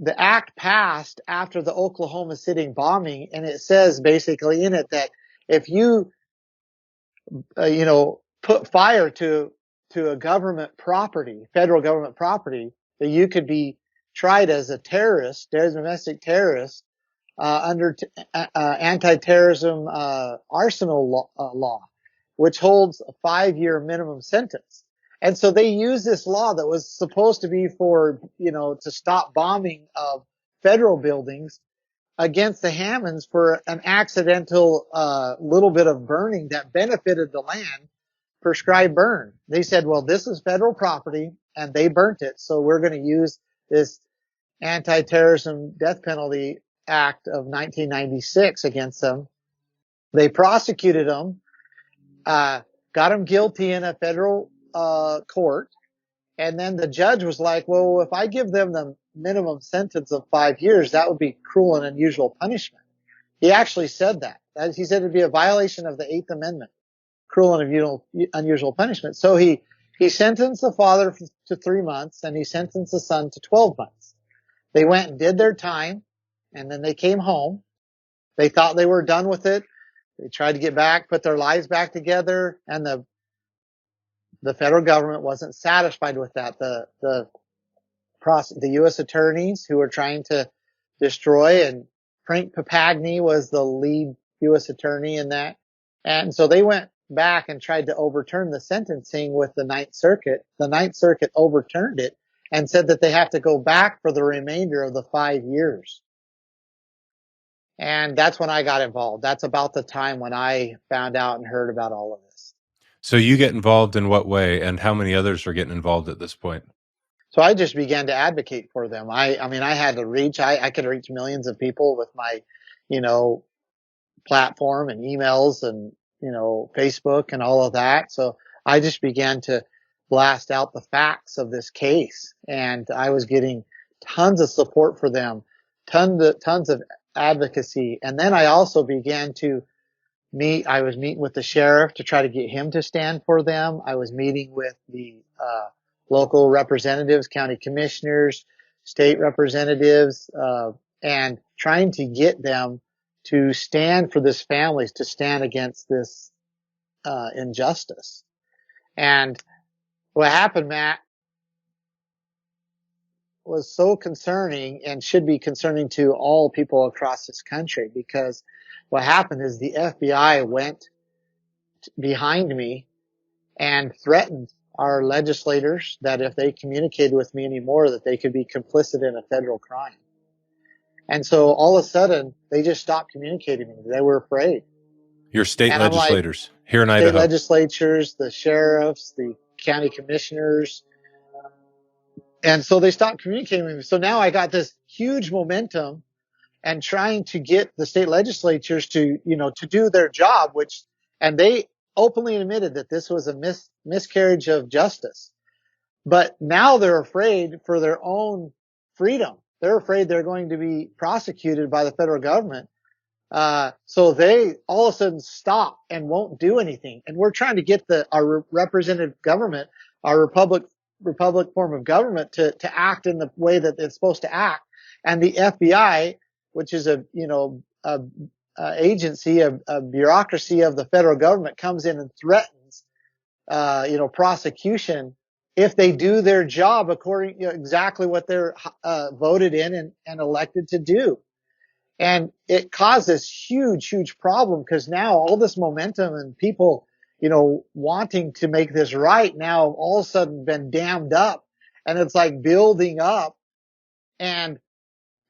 the act passed after the Oklahoma City bombing. And it says basically in it that if you, put fire to a government property, federal government property, that you could be tried as a terrorist, domestic terrorist, under anti-terrorism arsenal law, which holds a 5-year minimum sentence. And so they used this law that was supposed to be for, to stop bombing of federal buildings against the Hammonds for an accidental little bit of burning that benefited the land, prescribed burn. They said, well, this is federal property and they burnt it, so we're going to use this Anti-Terrorism Death Penalty Act of 1996 against them. They prosecuted them, got them guilty in a federal court, And then the judge was like, well, if I give them the minimum sentence of 5 years, that would be cruel and unusual punishment. He actually said that. He said it'd be a violation of the Eighth Amendment, cruel and unusual punishment. So he sentenced the father to 3 months, and he sentenced the son to 12 months. They went and did their time, and then they came home. They thought they were done with it. They tried to get back, put their lives back together, and the federal government wasn't satisfied with that. The U.S. attorneys who were trying to destroy, and Frank Papagni was the lead U.S. attorney in that. And so they went back and tried to overturn the sentencing with the Ninth Circuit. The Ninth Circuit overturned it and said that they have to go back for the remainder of the 5 years. And that's when I got involved. That's about the time when I found out and heard about all of this. So you get involved in what way, and how many others are getting involved at this point? So I just began to advocate for them. I mean, I had to reach, I could reach millions of people with my, platform and emails and, Facebook and all of that. So I just began to blast out the facts of this case, and I was getting tons of support for them, tons of advocacy. And then I also began to I was meeting with the sheriff to try to get him to stand for them. I was meeting with the, local representatives, county commissioners, state representatives, and trying to get them to stand for this families, to stand against this injustice. And what happened, Matt, was so concerning and should be concerning to all people across this country, because what happened is the FBI went behind me and threatened our legislators that if they communicated with me anymore, that they could be complicit in a federal crime. And so all of a sudden, they just stopped communicating with me. They were afraid. Your state And legislators here in state Idaho. legislatures, the sheriffs, the county commissioners. And so they stopped communicating with me. So now I got this huge momentum and trying to get the state legislatures to, to do their job, and they openly admitted that this was a miscarriage of justice. But now they're afraid for their own freedom. They're afraid they're going to be prosecuted by the federal government. So they all of a sudden stop and won't do anything. And we're trying to get our representative government, our republic form of government to act in the way that it's supposed to act. And the FBI, which is a agency, a bureaucracy of the federal government, comes in and threatens, prosecution if they do their job according exactly what they're voted in and elected to do. And it caused this huge problem, because now all this momentum and people, wanting to make this right, now all of a sudden been dammed up, and it's like building up, and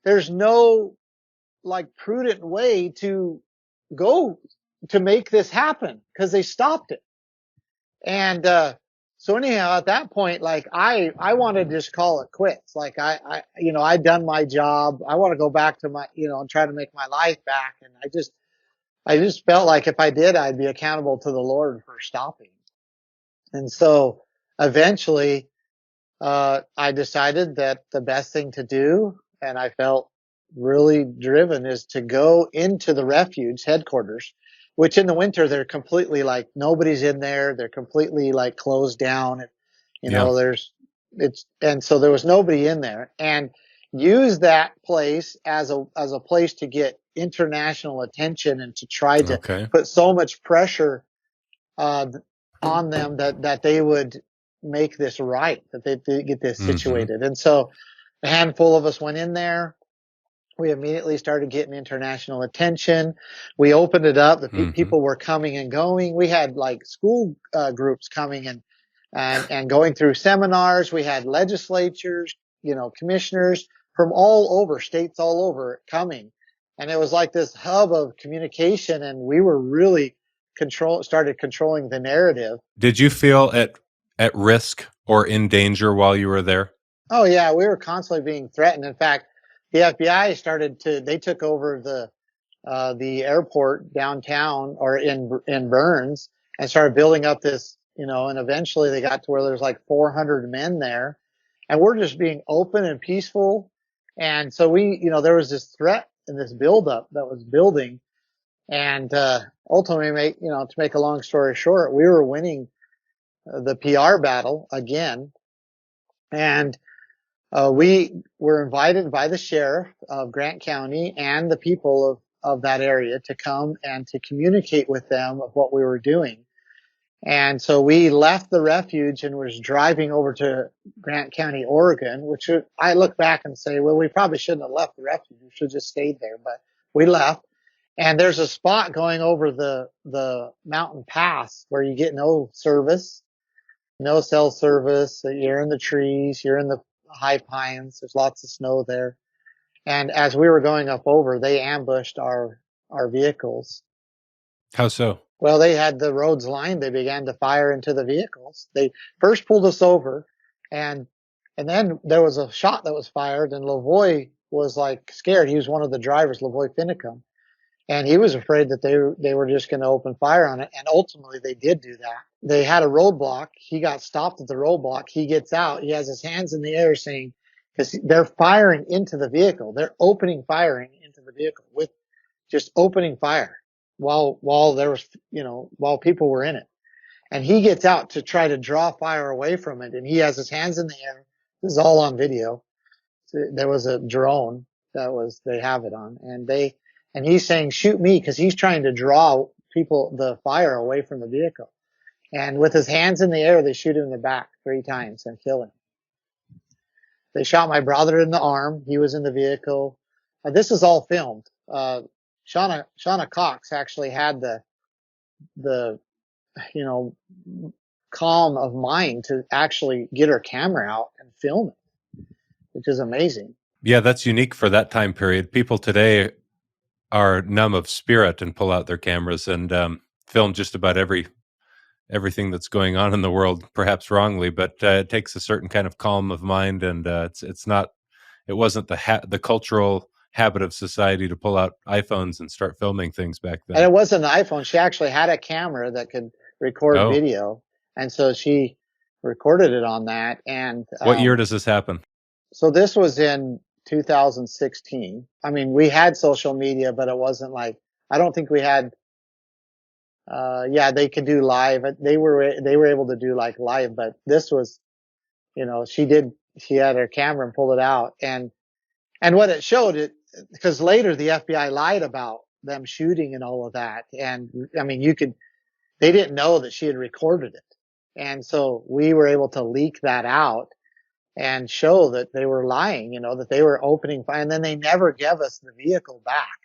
there's no prudent way to go to make this happen, because they stopped it. And so anyhow, at that point, I want to just call it quits. I'd done my job. I want to go back to my, and try to make my life back. And I just felt like if I did, I'd be accountable to the Lord for stopping. And so eventually, I decided that the best thing to do, and I felt really driven, is to go into the refuge headquarters, which in the winter, they're completely nobody's in there. They're completely closed down. And, and so there was nobody in there, and use that place as a place to get international attention and to try to put so much pressure, on them that they would make this right, that they get this situated. And so a handful of us went in there. We immediately started getting international attention. We opened it up. The people were coming and going. We had school groups coming and going through seminars. We had legislatures, commissioners from all over, states all over coming. And it was like this hub of communication, and we were really started controlling the narrative. Did you feel at risk or in danger while you were there? Oh yeah, we were constantly being threatened. In fact, the FBI they took over the airport downtown or in Burns, and started building up this, and eventually they got to where there's like 400 men there, and we're just being open and peaceful. And so there was this threat and this buildup that was building, and ultimately, to make a long story short, we were winning the PR battle again, and we were invited by the sheriff of Grant County and the people of that area to come and to communicate with them of what we were doing. And so we left the refuge and was driving over to Grant County, Oregon, which I look back and say, well, we probably shouldn't have left the refuge. We should have just stayed there, but we left. And there's a spot going over the mountain pass where you get no service, no cell service. You're in the trees, you're in the high pines. There's lots of snow there. And as we were going up over, they ambushed our vehicles. How so? Well, they had the roads lined. They began to fire into the vehicles. They first pulled us over, and then there was a shot that was fired, and Lavoie was like scared. He was one of the drivers, Lavoie Finicum, and he was afraid that they were just going to open fire on it. And ultimately, they did do that. They had a roadblock. He got stopped at the roadblock. He gets out. He has his hands in the air, saying, because they're firing into the vehicle. They're firing into the vehicle with just opening fire while there was, while people were in it. And he gets out to try to draw fire away from it. And he has his hands in the air. This is all on video. There was a drone they have it on, and he's saying, shoot me, because he's trying to draw the fire away from the vehicle. And with his hands in the air, they shoot him in the back 3 times and kill him. They shot my brother in the arm. He was in the vehicle. This is all filmed. Shauna Cox actually had the calm of mind to actually get her camera out and film it, which is amazing. Yeah, that's unique for that time period. People today are numb of spirit and pull out their cameras and film just about everything that's going on in the world, perhaps wrongly, but it takes a certain kind of calm of mind, and it wasn't the cultural habit of society to pull out iPhones and start filming things back then. And it wasn't an iPhone. She actually had a camera that could record video, and so she recorded it on that. And what year does this happen? So this was in 2016. I mean, we had social media, but it wasn't like, I don't think we had, they could do live. They were able to do like live, but this was, she had her camera and pulled it out. And what it showed because later the FBI lied about them shooting and all of that. And I mean, they didn't know that she had recorded it. And so we were able to leak that out and show that they were lying, that they were opening fire, and then they never gave us the vehicle back.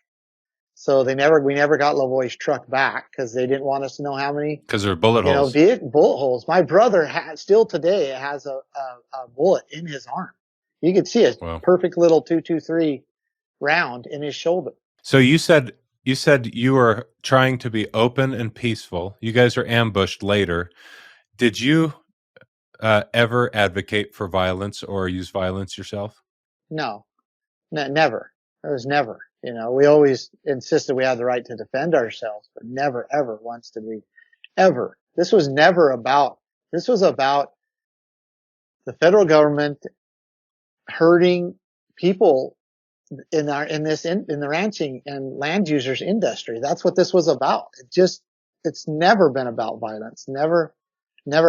So we never got Lavoie's truck back because they didn't want us to know how many. Because there were bullet holes. Bullet holes. My brother still today has a bullet in his arm. You could see a perfect little .223 round in his shoulder. So you said you were trying to be open and peaceful. You guys are ambushed later. Did you ever advocate for violence or use violence yourself? No, never. It was never. We always insisted we had the right to defend ourselves, but never, ever once did we ever. This was about the federal government hurting people in the ranching and land users industry. That's what this was about. It's never been about violence. Never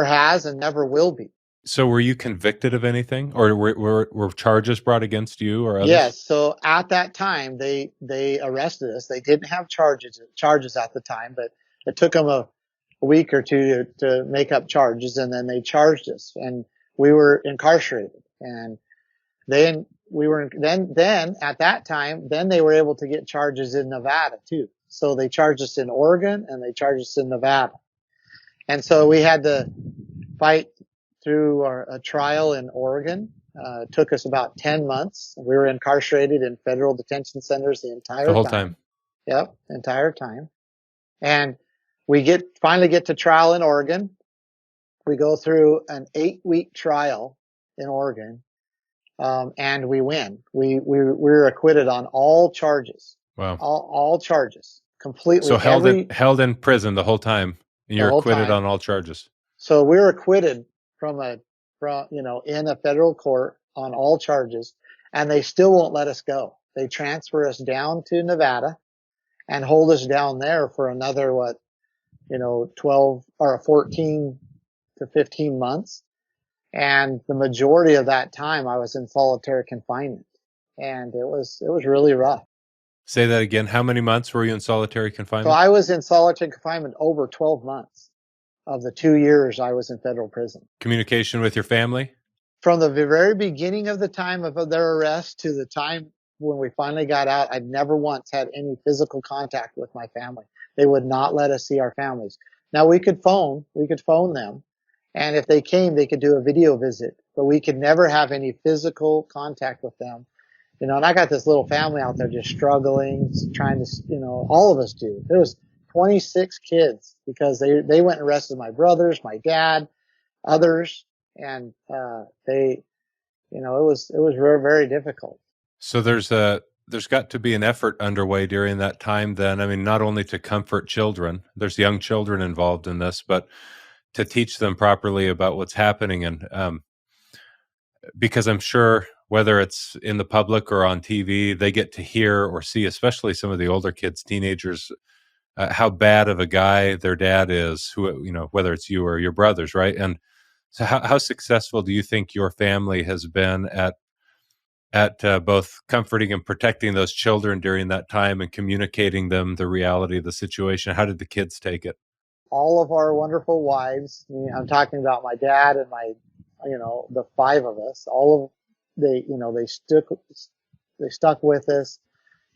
has and never will be. So were you convicted of anything, or were charges brought against you or others? Yes. So at that time, they arrested us. They didn't have charges at the time, but it took them a week or two to make up charges, and then they charged us, and we were incarcerated. And then at that time, then they were able to get charges in Nevada too. So they charged us in Oregon and they charged us in Nevada. And so we had to fight through a trial in Oregon. It took us about 10 months. We were incarcerated in federal detention centers the whole time. Yep, entire time. And we finally get to trial in Oregon. We go through an 8-week trial in Oregon, and we win. We were acquitted on all charges. Wow. All charges completely. So held in prison the whole time, and you're acquitted on all charges. So we were acquitted in a federal court on all charges, and they still won't let us go. They transfer us down to Nevada and hold us down there for another 12 or 14 to 15 months. And the majority of that time I was in solitary confinement, and it was really rough. Say that again. How many months were you in solitary So confinement? I was in solitary confinement over 12 months of the 2 years I was in federal prison. Communication with your family? From the very beginning of the time of their arrest to the time when we finally got out, I'd never once had any physical contact with my family. They would not let us see our families. Now we could phone them. And if they came, they could do a video visit, but we could never have any physical contact with them. And I got this little family out there just struggling, trying to, all of us do. There was 26 kids because they went and arrested my brothers, my dad, others, and it was very, very difficult. So there's got to be an effort underway during that time then. I mean, not only to comfort children, there's young children involved in this, but to teach them properly about what's happening. And because I'm sure whether it's in the public or on TV, they get to hear or see, especially some of the older kids, teenagers, how bad of a guy their dad is, whether it's you or your brothers, right? And so how successful do you think your family has been at both comforting and protecting those children during that time and communicating them the reality of the situation? How did the kids take it? All of our wonderful wives, I'm talking about my dad and the five of us, all of they stuck with us.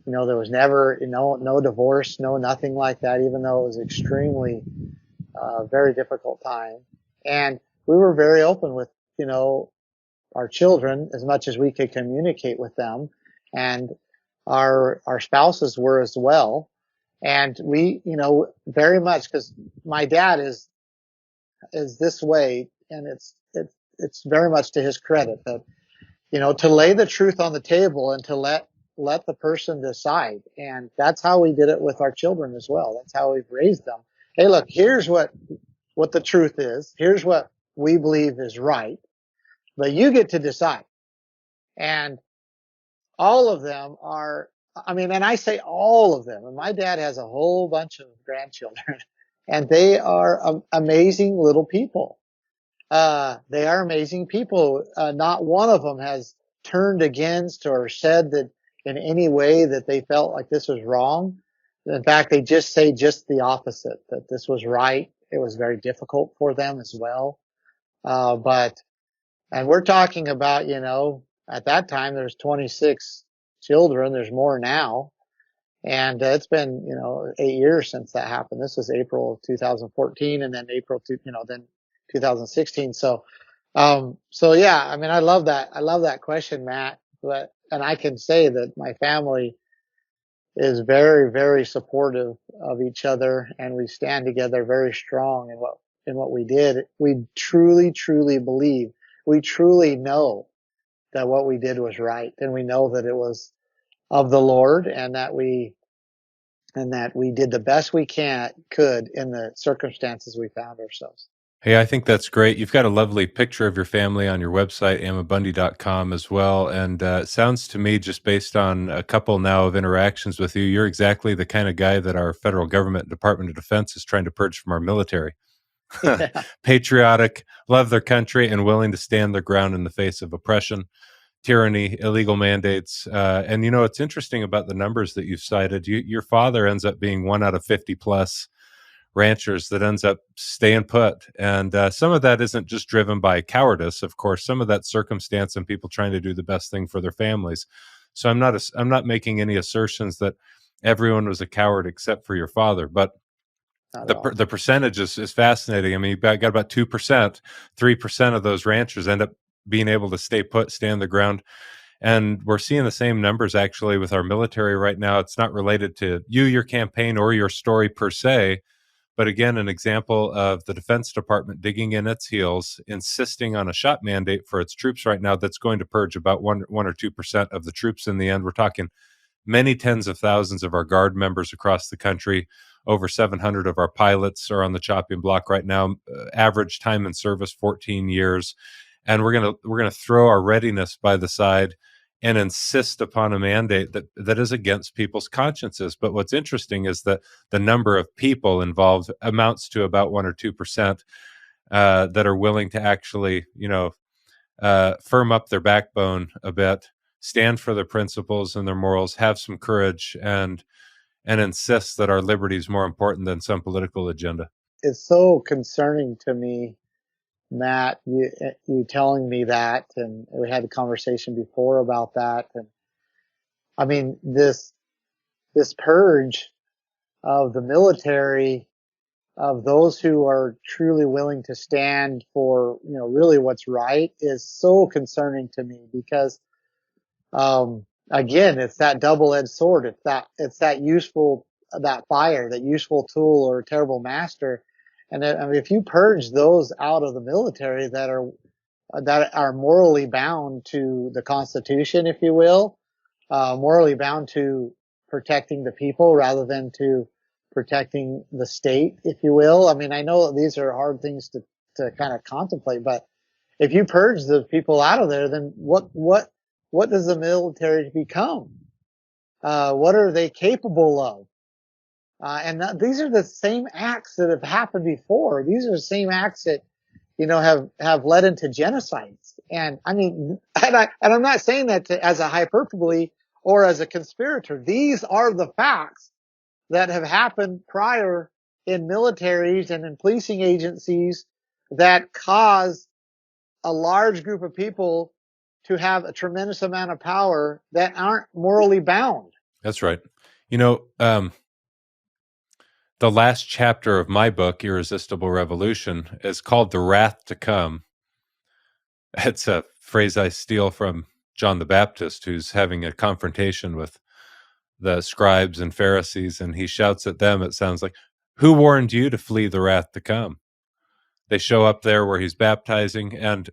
There was never, no divorce, no nothing like that, even though it was extremely, very difficult time. And we were very open with, our children as much as we could communicate with them, and our spouses were as well. And we, very much, because my dad is this way, and it's very much to his credit that, to lay the truth on the table and to let the person decide. And that's how we did it with our children as well. That's how we've raised them. Hey, look, here's what the truth is. Here's what we believe is right, but you get to decide. And all of them are, and I say all of them, and my dad has a whole bunch of grandchildren, and they are amazing little people. They are amazing people. Not one of them has turned against or said that in any way that they felt like this was wrong. In fact, they just say just the opposite, that this was right. It was very difficult for them as well. And we're talking about, at that time there's 26 children. There's more now. And it's been, 8 years since that happened. This was April of 2014, and then then 2016. So yeah, I love that. I love that question, Matt. And I can say that my family is very, very supportive of each other, and we stand together very strong in what we did. We truly, truly believe, we truly know that what we did was right, and we know that it was of the Lord, and that we did the best we could in the circumstances we found ourselves. Hey, I think that's great. You've got a lovely picture of your family on your website, ammonbundy.com as well. And it sounds to me, just based on a couple now of interactions with you, you're exactly the kind of guy that our federal government, Department of Defense, is trying to purge from our military. Yeah. Patriotic, love their country, and willing to stand their ground in the face of oppression, tyranny, illegal mandates. And, it's interesting about the numbers that you've cited. Your father ends up being 1 out of 50 plus ranchers that ends up staying put. And some of that isn't just driven by cowardice. Of course, some of that circumstance and people trying to do the best thing for their families. So I'm not making any assertions that everyone was a coward except for your father, but the percentage is fascinating. I mean, you've got about 2%, 3% of those ranchers end up being able to stay put, stand the ground. And we're seeing the same numbers actually with our military right now. It's not related to your campaign, or your story per se, but again, an example of the Defense Department digging in its heels, insisting on a shot mandate for its troops right now that's going to purge about 1 or 2% of the troops in the end. We're talking many tens of thousands of our Guard members across the country. Over 700 of our pilots are on the chopping block right now. Average time in service 14 years, and we're gonna throw our readiness by the side and insist upon a mandate that is against people's consciences. But what's interesting is that the number of people involved amounts to about 1 or 2% that are willing to actually, firm up their backbone a bit, stand for their principles and their morals, have some courage, and insist that our liberty is more important than some political agenda. It's so concerning to me, Matt, you telling me that, and we had a conversation before about that. And I mean, this purge of the military, of those who are truly willing to stand for, really what's right, is so concerning to me because, again, it's that double-edged sword. It's that useful, that fire, that useful tool or terrible master. And I mean, if you purge those out of the military that are morally bound to the Constitution, if you will, morally bound to protecting the people rather than to protecting the state, if you will. I mean, I know these are hard things to kind of contemplate, but if you purge the people out of there, then what does the military become? What are they capable of? These are the same acts that have happened before. These are the same acts that, have led into genocides. And I mean, and I'm not saying that as a hyperbole or as a conspirator. These are the facts that have happened prior in militaries and in policing agencies that cause a large group of people to have a tremendous amount of power that aren't morally bound. That's right. The last chapter of my book, Irresistible Revolution, is called The Wrath to Come. It's a phrase I steal from John the Baptist, who's having a confrontation with the scribes and Pharisees, and he shouts at them, it sounds like, "Who warned you to flee the wrath to come?" They show up there where he's baptizing, and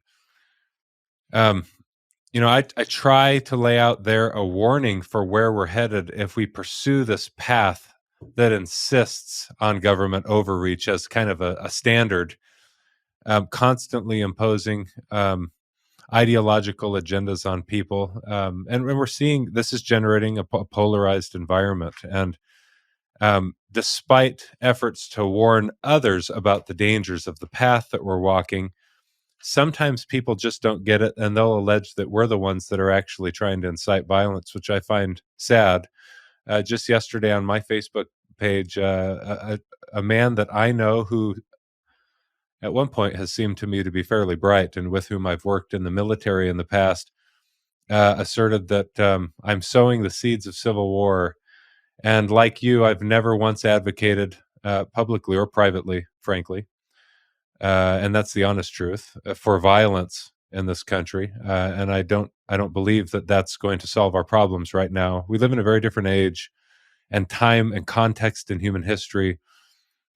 I try to lay out there a warning for where we're headed if we pursue this path that insists on government overreach as kind of a standard, constantly imposing ideological agendas on people. And we're seeing this is generating a polarized environment. And despite efforts to warn others about the dangers of the path that we're walking, sometimes people just don't get it, and they'll allege that we're the ones that are actually trying to incite violence, which I find sad. Just yesterday on my Facebook page, a man that I know who at one point has seemed to me to be fairly bright and with whom I've worked in the military in the past, asserted that I'm sowing the seeds of civil war. And like you, I've never once advocated publicly or privately, frankly, and that's the honest truth, for violence in this country. And I don't believe that that's going to solve our problems right now. We live in a very different age and time and context in human history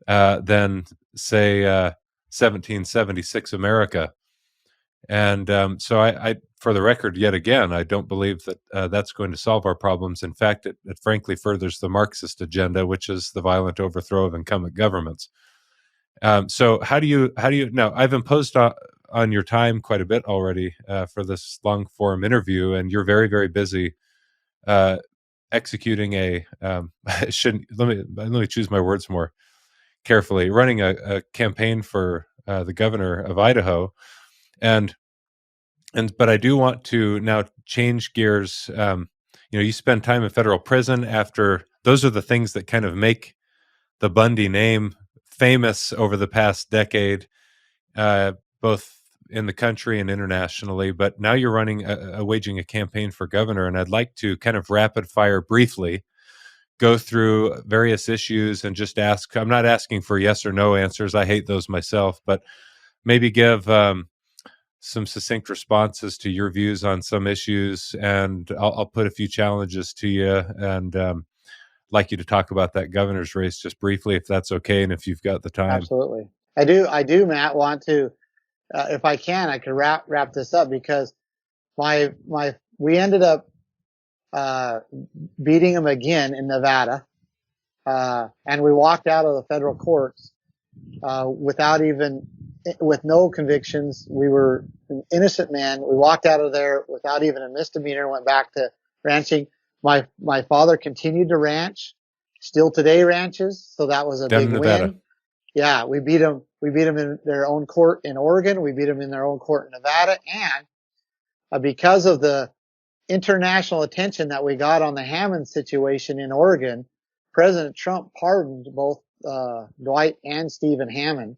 than, say, 1776 America. And so I, for the record, yet again, I don't believe that that's going to solve our problems. In fact, it frankly furthers the Marxist agenda, which is the violent overthrow of incumbent governments. So how do you now? I've imposed on your time quite a bit already for this long form interview, and you're very, very busy executing a shouldn't let me choose my words more carefully, running a campaign for the governor of Idaho. And but I do want to now change gears. You spend time in federal prison after those are the things that kind of make the Bundy name famous over the past decade, both in the country and internationally. But now you're running waging a campaign for governor, and I'd like to kind of rapid fire briefly go through various issues and just ask. I'm not asking for yes or no answers. I hate those myself, but maybe give some succinct responses to your views on some issues, and I'll put a few challenges to you, and like you to talk about that governor's race just briefly, if that's okay, and if you've got the time. Absolutely. I do, Matt, want to, if I can, I could wrap this up because we ended up beating them again in Nevada. And we walked out of the federal courts with no convictions. We were innocent men. We walked out of there without even a misdemeanor, went back to ranching. My father continued to ranch, still today ranches. So that was a Down big in Nevada. win. Yeah, we beat them. We beat them in their own court in Oregon. We beat them in their own court in Nevada. And because of the international attention that we got on the Hammond situation in Oregon, President Trump pardoned both Dwight and Stephen Hammond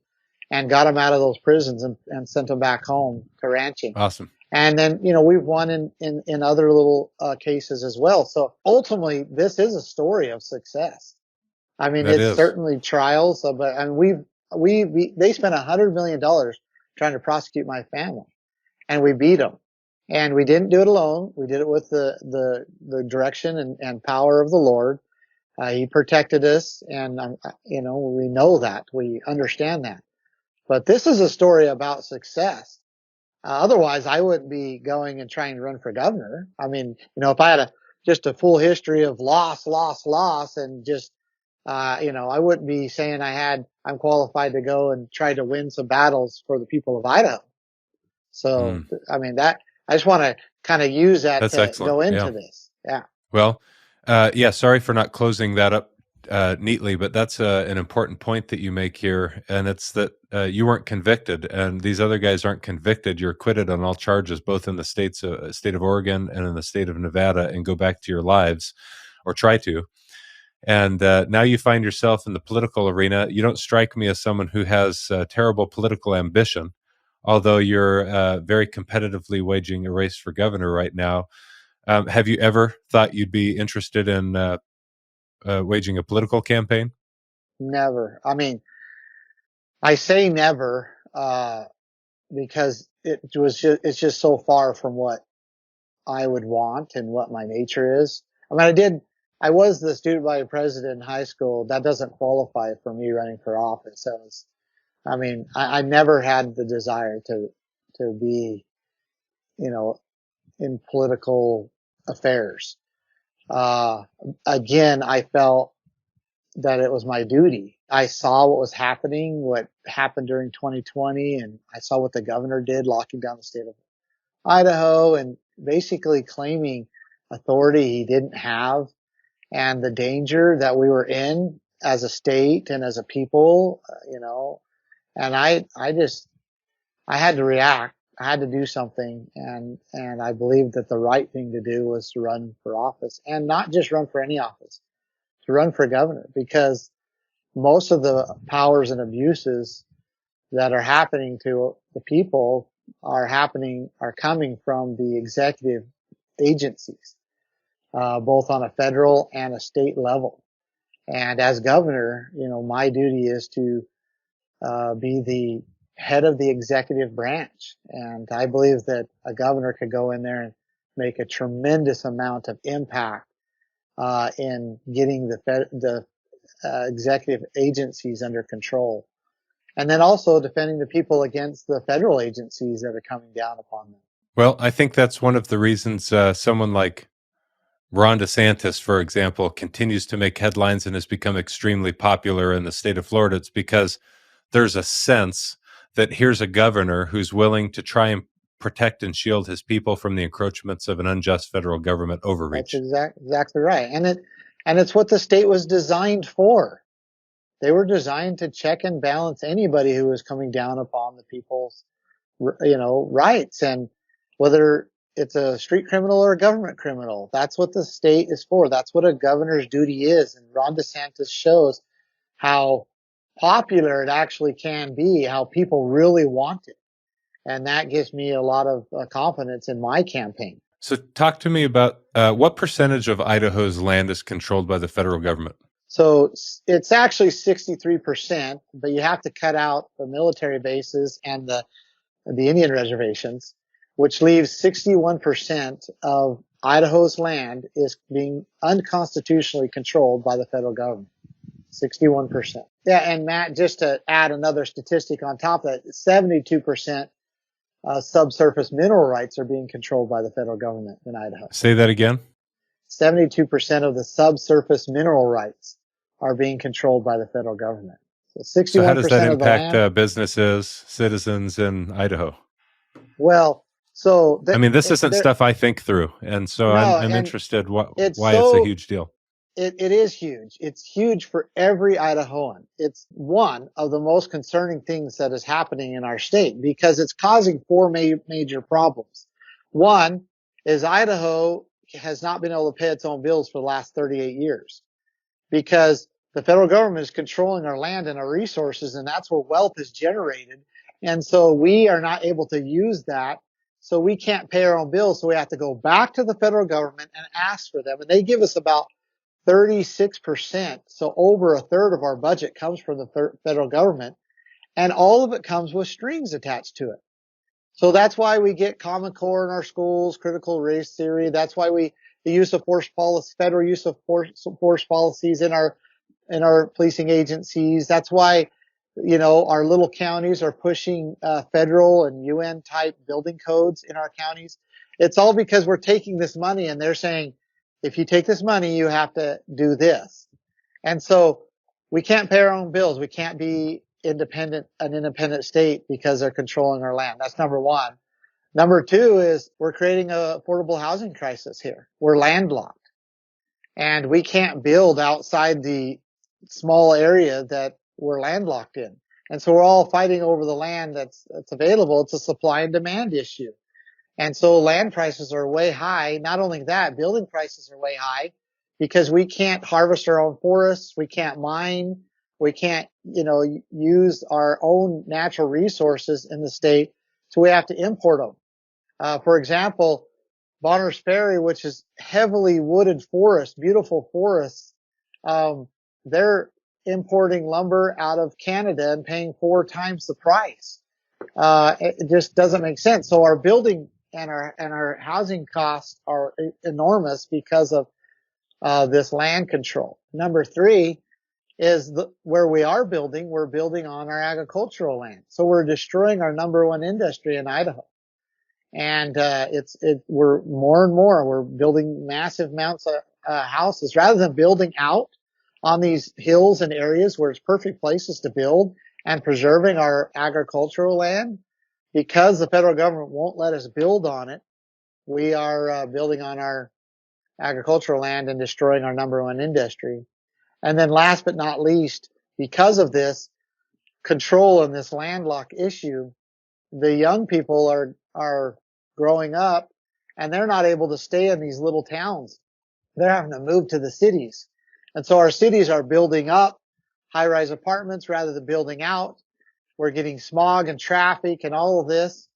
and got them out of those prisons and sent them back home to ranching. Awesome. And then, we've won in other little cases as well. So ultimately, this is a story of success. I mean, That it's is. certainly trials, but I mean, they spent $100 million trying to prosecute my family, and we beat them. And we didn't do it alone. We did it with the direction and power of the Lord. He protected us, and we know that, we understand that. But this is a story about success. Otherwise, I wouldn't be going and trying to run for governor. I mean, if I had just a full history of loss, and just, I wouldn't be saying I'm qualified to go and try to win some battles for the people of Idaho. So, I mean, I just want to kind of use that That's to excellent. go into this. Yeah. Well, sorry for not closing that up neatly, but that's an important point that you make here, and it's that you weren't convicted, and these other guys aren't convicted. You're acquitted on all charges, both in the state of Oregon and in the state of Nevada, and go back to your lives, or try to. And now you find yourself in the political arena. You don't strike me as someone who has terrible political ambition, although you're very competitively waging a race for governor right now. Have you ever thought you'd be interested in waging a political campaign? Never. I mean, I say never, because it's just so far from what I would want and what my nature is. I mean, I was the student body president in high school. That doesn't qualify for me running for office. I never had the desire to be, in political affairs. Again, I felt that it was my duty. I saw what happened during 2020, and I saw what the governor did, locking down the state of Idaho and basically claiming authority he didn't have, and the danger that we were in as a state and as a people, and I had to react. I had to do something, and I believed that the right thing to do was to run for office, and not just run for any office, to run for governor, because most of the powers and abuses that are happening to the people are coming from the executive agencies, both on a federal and a state level. And as governor, my duty is to be the head of the executive branch. And I believe that a governor could go in there and make a tremendous amount of impact in getting the executive agencies under control. And then also defending the people against the federal agencies that are coming down upon them. Well, I think that's one of the reasons someone like Ron DeSantis, for example, continues to make headlines and has become extremely popular in the state of Florida. It's because there's a sense that here's a governor who's willing to try and protect and shield his people from the encroachments of an unjust federal government overreach. That's exactly right. And it's what the state was designed for. They were designed to check and balance anybody who was coming down upon the people's, rights. And whether it's a street criminal or a government criminal, that's what the state is for. That's what a governor's duty is. And Ron DeSantis shows how popular it actually can be, how people really want it. And that gives me a lot of confidence in my campaign. So talk to me about what percentage of Idaho's land is controlled by the federal government? So it's actually 63%, but you have to cut out the military bases and the Indian reservations, which leaves 61% of Idaho's land is being unconstitutionally controlled by the federal government. 61%. Yeah, and Matt, just to add another statistic on top of that, 72% subsurface mineral rights are being controlled by the federal government in Idaho. Say that again. 72% of the subsurface mineral rights are being controlled by the federal government. So So how does that 61% of the impact land. businesses, citizens in Idaho? Well, so I that mean, this isn't there, stuff I think through, and so no, I'm and interested it's why it's a so huge deal. it is huge. It's huge for every Idahoan. It's one of the most concerning things that is happening in our state because it's causing four major problems. One is Idaho has not been able to pay its own bills for the last 38 years because the federal government is controlling our land and our resources, and that's where wealth is generated. And so we are not able to use that. So we can't pay our own bills. So we have to go back to the federal government and ask for them. And they give us about 36%. So over a third of our budget comes from the federal government, and all of it comes with strings attached to it. So that's why we get Common Core in our schools, critical race theory. That's why the use of force policy, federal use of force policies in our policing agencies. That's why, our little counties are pushing federal and UN type building codes in our counties. It's all because we're taking this money and they're saying, if you take this money, you have to do this. And so we can't pay our own bills. We can't be an independent state because they're controlling our land. That's number one. Number two is we're creating an affordable housing crisis here. We're landlocked and we can't build outside the small area that we're landlocked in. And so we're all fighting over the land that's available. It's a supply and demand issue. And so land prices are way high. Not only that, building prices are way high because we can't harvest our own forests. We can't mine. We can't, use our own natural resources in the state. So we have to import them. For example, Bonners Ferry, which is heavily wooded forest, beautiful forests, they're importing lumber out of Canada and paying 4 times the price. It just doesn't make sense. So our building and our housing costs are enormous because of this land control. Number three is where we are building. We're building on our agricultural land, so we're destroying our number one industry in Idaho. And we're more and more we're building massive amounts of houses rather than building out on these hills and areas where it's perfect places to build and preserving our agricultural land. Because the federal government won't let us build on it, we are building on our agricultural land and destroying our number one industry. And then last but not least, because of this control and this landlock issue, the young people are growing up and they're not able to stay in these little towns. They're having to move to the cities. And so our cities are building up high-rise apartments rather than building out. We're getting smog and traffic and all of this.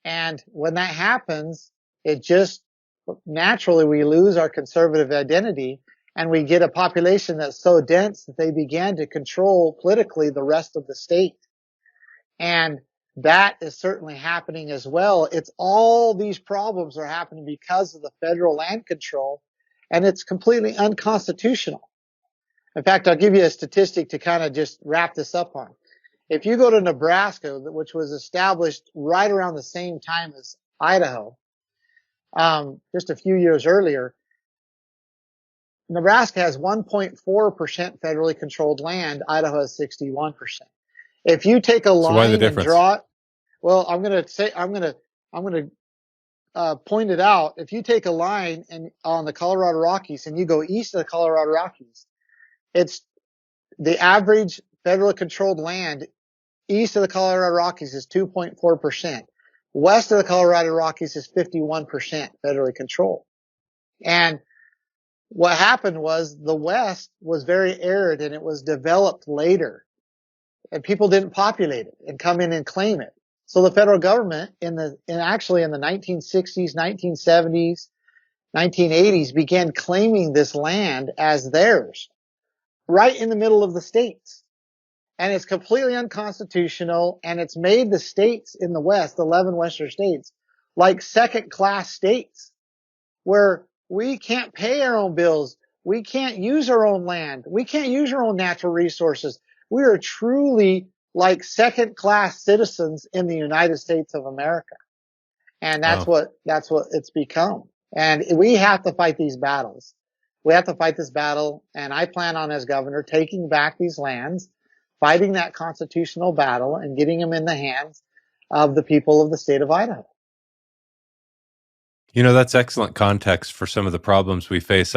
And when that happens, it just naturally we lose our conservative identity and we get a population that's so dense that they began to control politically the rest of the state. And that is certainly happening as well. It's all these problems are happening because of the federal land control, and it's completely unconstitutional. In fact, I'll give you a statistic to kind of just wrap this up on. If you go to Nebraska, which was established right around the same time as Idaho, just a few years earlier, Nebraska has 1.4% federally controlled land. Idaho has 61%. If you take a So why the line and difference? draw it, well, I'm going to point it out. If you take a line and on the Colorado Rockies and you go east of the Colorado Rockies, it's the average federally controlled land east of the Colorado Rockies is 2.4%. West of the Colorado Rockies is 51% federally controlled. And what happened was the West was very arid and it was developed later and people didn't populate it and come in and claim it. So the federal government actually in the 1960s, 1970s, 1980s began claiming this land as theirs right in the middle of the states. And it's completely unconstitutional, and it's made the states in the West, 11 Western states, like second class states where we can't pay our own bills. We can't use our own land. We can't use our own natural resources. We are truly like second class citizens in the United States of America. And that's Wow. what it's become. And we have to fight these battles. We have to fight this battle. And I plan on, as governor, taking back these lands, fighting that constitutional battle, and getting them in the hands of the people of the state of Idaho. That's excellent context for some of the problems we face.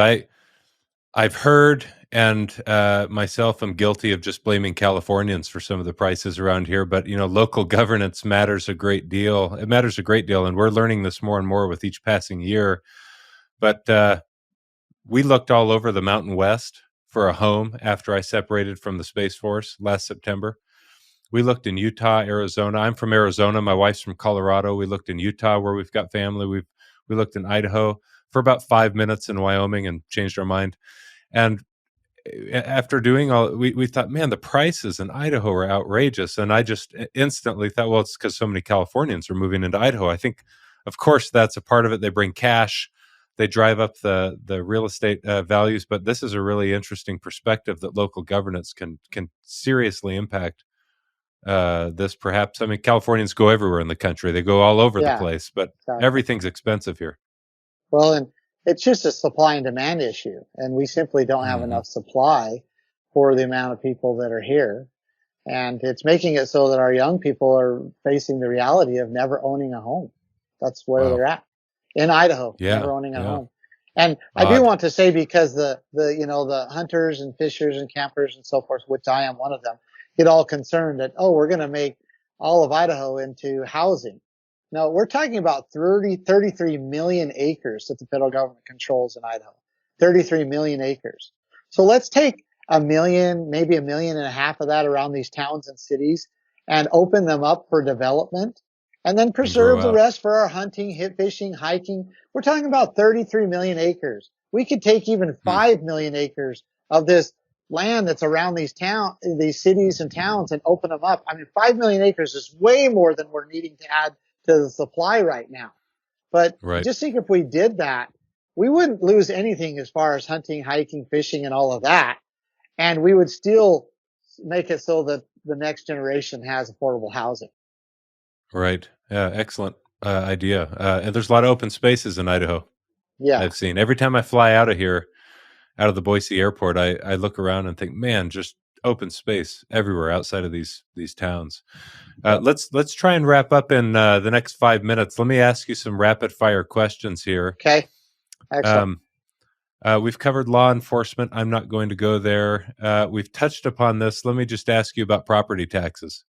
I've heard, and myself am guilty of just blaming Californians for some of the prices around here. But local governance matters a great deal. It matters a great deal, and we're learning this more and more with each passing year. But we looked all over the Mountain West for a home after I separated from the Space Force last September. We looked in Utah, Arizona. I'm from Arizona. My wife's from Colorado. We looked in Utah, where we've got family. We looked in Idaho for about 5 minutes, in Wyoming, and changed our mind. And after doing all, we thought, man, the prices in Idaho are outrageous. And I just instantly thought, well, it's because so many Californians are moving into Idaho. I think, of course, that's a part of it. They bring cash. They drive up the real estate values. But this is a really interesting perspective that local governance can seriously impact this, perhaps. I mean, Californians go everywhere in the country. They go all over the place, but exactly. Everything's expensive here. Well, and it's just a supply and demand issue. And we simply don't have enough supply for the amount of people that are here. And it's making it so that our young people are facing the reality of never owning a home. That's where they're at in Idaho, never owning a home. And I do want to say, because the hunters and fishers and campers and so forth, which I am one of them, get all concerned that, we're going to make all of Idaho into housing. No, we're talking about 33 million acres that the federal government controls in Idaho. 33 million acres. So let's take 1 million, maybe 1.5 million of that around these towns and cities and open them up for development, and then preserve the rest for our hunting, hit fishing, hiking. We're talking about 33 million acres. We could take even 5 million acres of this land that's around these cities and towns and open them up. I mean, 5 million acres is way more than we're needing to add to the supply right now. But just think, if we did that, we wouldn't lose anything as far as hunting, hiking, fishing, and all of that. And we would still make it so that the next generation has affordable housing. Right. Yeah. Excellent idea. And there's a lot of open spaces in Idaho. Yeah. I've seen. Every time I fly out of here, out of the Boise airport, I look around and think, man, just open space everywhere outside of these towns. Let's try and wrap up in the next 5 minutes. Let me ask you some rapid fire questions here. Okay. Excellent. We've covered law enforcement. I'm not going to go there. We've touched upon this. Let me just ask you about property taxes.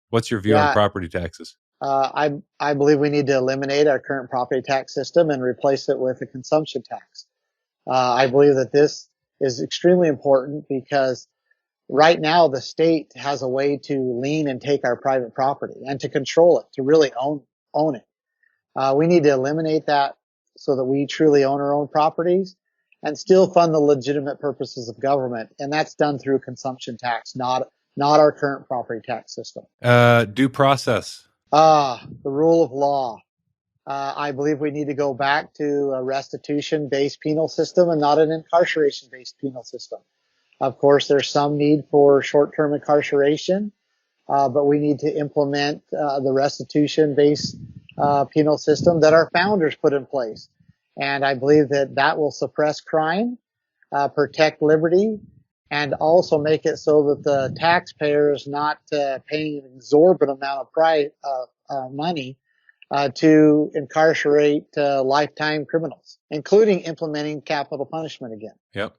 What's your view on property taxes? I believe we need to eliminate our current property tax system and replace it with a consumption tax. I believe that this is extremely important, because right now the state has a way to lean and take our private property and to control it, to really own it. We need to eliminate that so that we truly own our own properties and still fund the legitimate purposes of government. And that's done through consumption tax, not our current property tax system. Due process. The rule of law. I believe we need to go back to a restitution-based penal system and not an incarceration-based penal system. Of course, there's some need for short-term incarceration, but we need to implement the restitution-based penal system that our founders put in place. And I believe that will suppress crime, protect liberty, and also make it so that the taxpayer is not paying an exorbitant amount of money to incarcerate lifetime criminals, including implementing capital punishment again. Yep.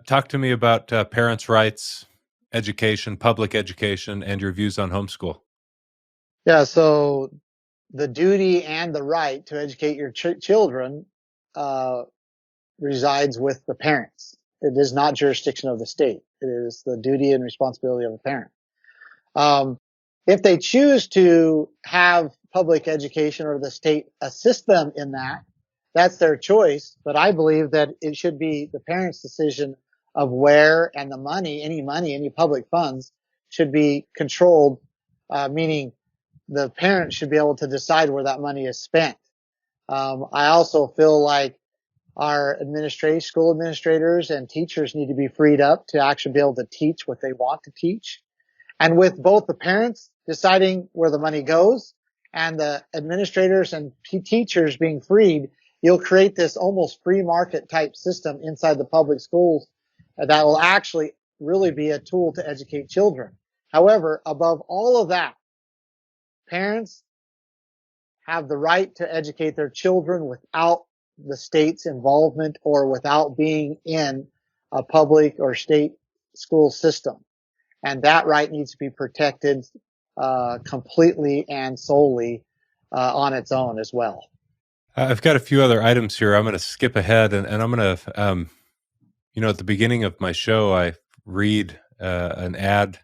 Talk to me about parents' rights, education, public education, and your views on homeschool. Yeah, so the duty and the right to educate your children resides with the parents. It is not jurisdiction of the state. It is the duty and responsibility of the parent. If they choose to have public education or the state assist them in that, that's their choice. But I believe that it should be the parents' decision of where, and the money, any public funds should be controlled, meaning the parent should be able to decide where that money is spent. I also feel like our school administrators and teachers need to be freed up to actually be able to teach what they want to teach. And with both the parents deciding where the money goes and the administrators and teachers being freed, you'll create this almost free market type system inside the public schools that will actually really be a tool to educate children. However, above all of that, parents have the right to educate their children without the state's involvement or without being in a public or state school system. And that right needs to be protected completely and solely on its own as well. I've got a few other items here. I'm going to skip ahead, and I'm going to, at the beginning of my show, I read an ad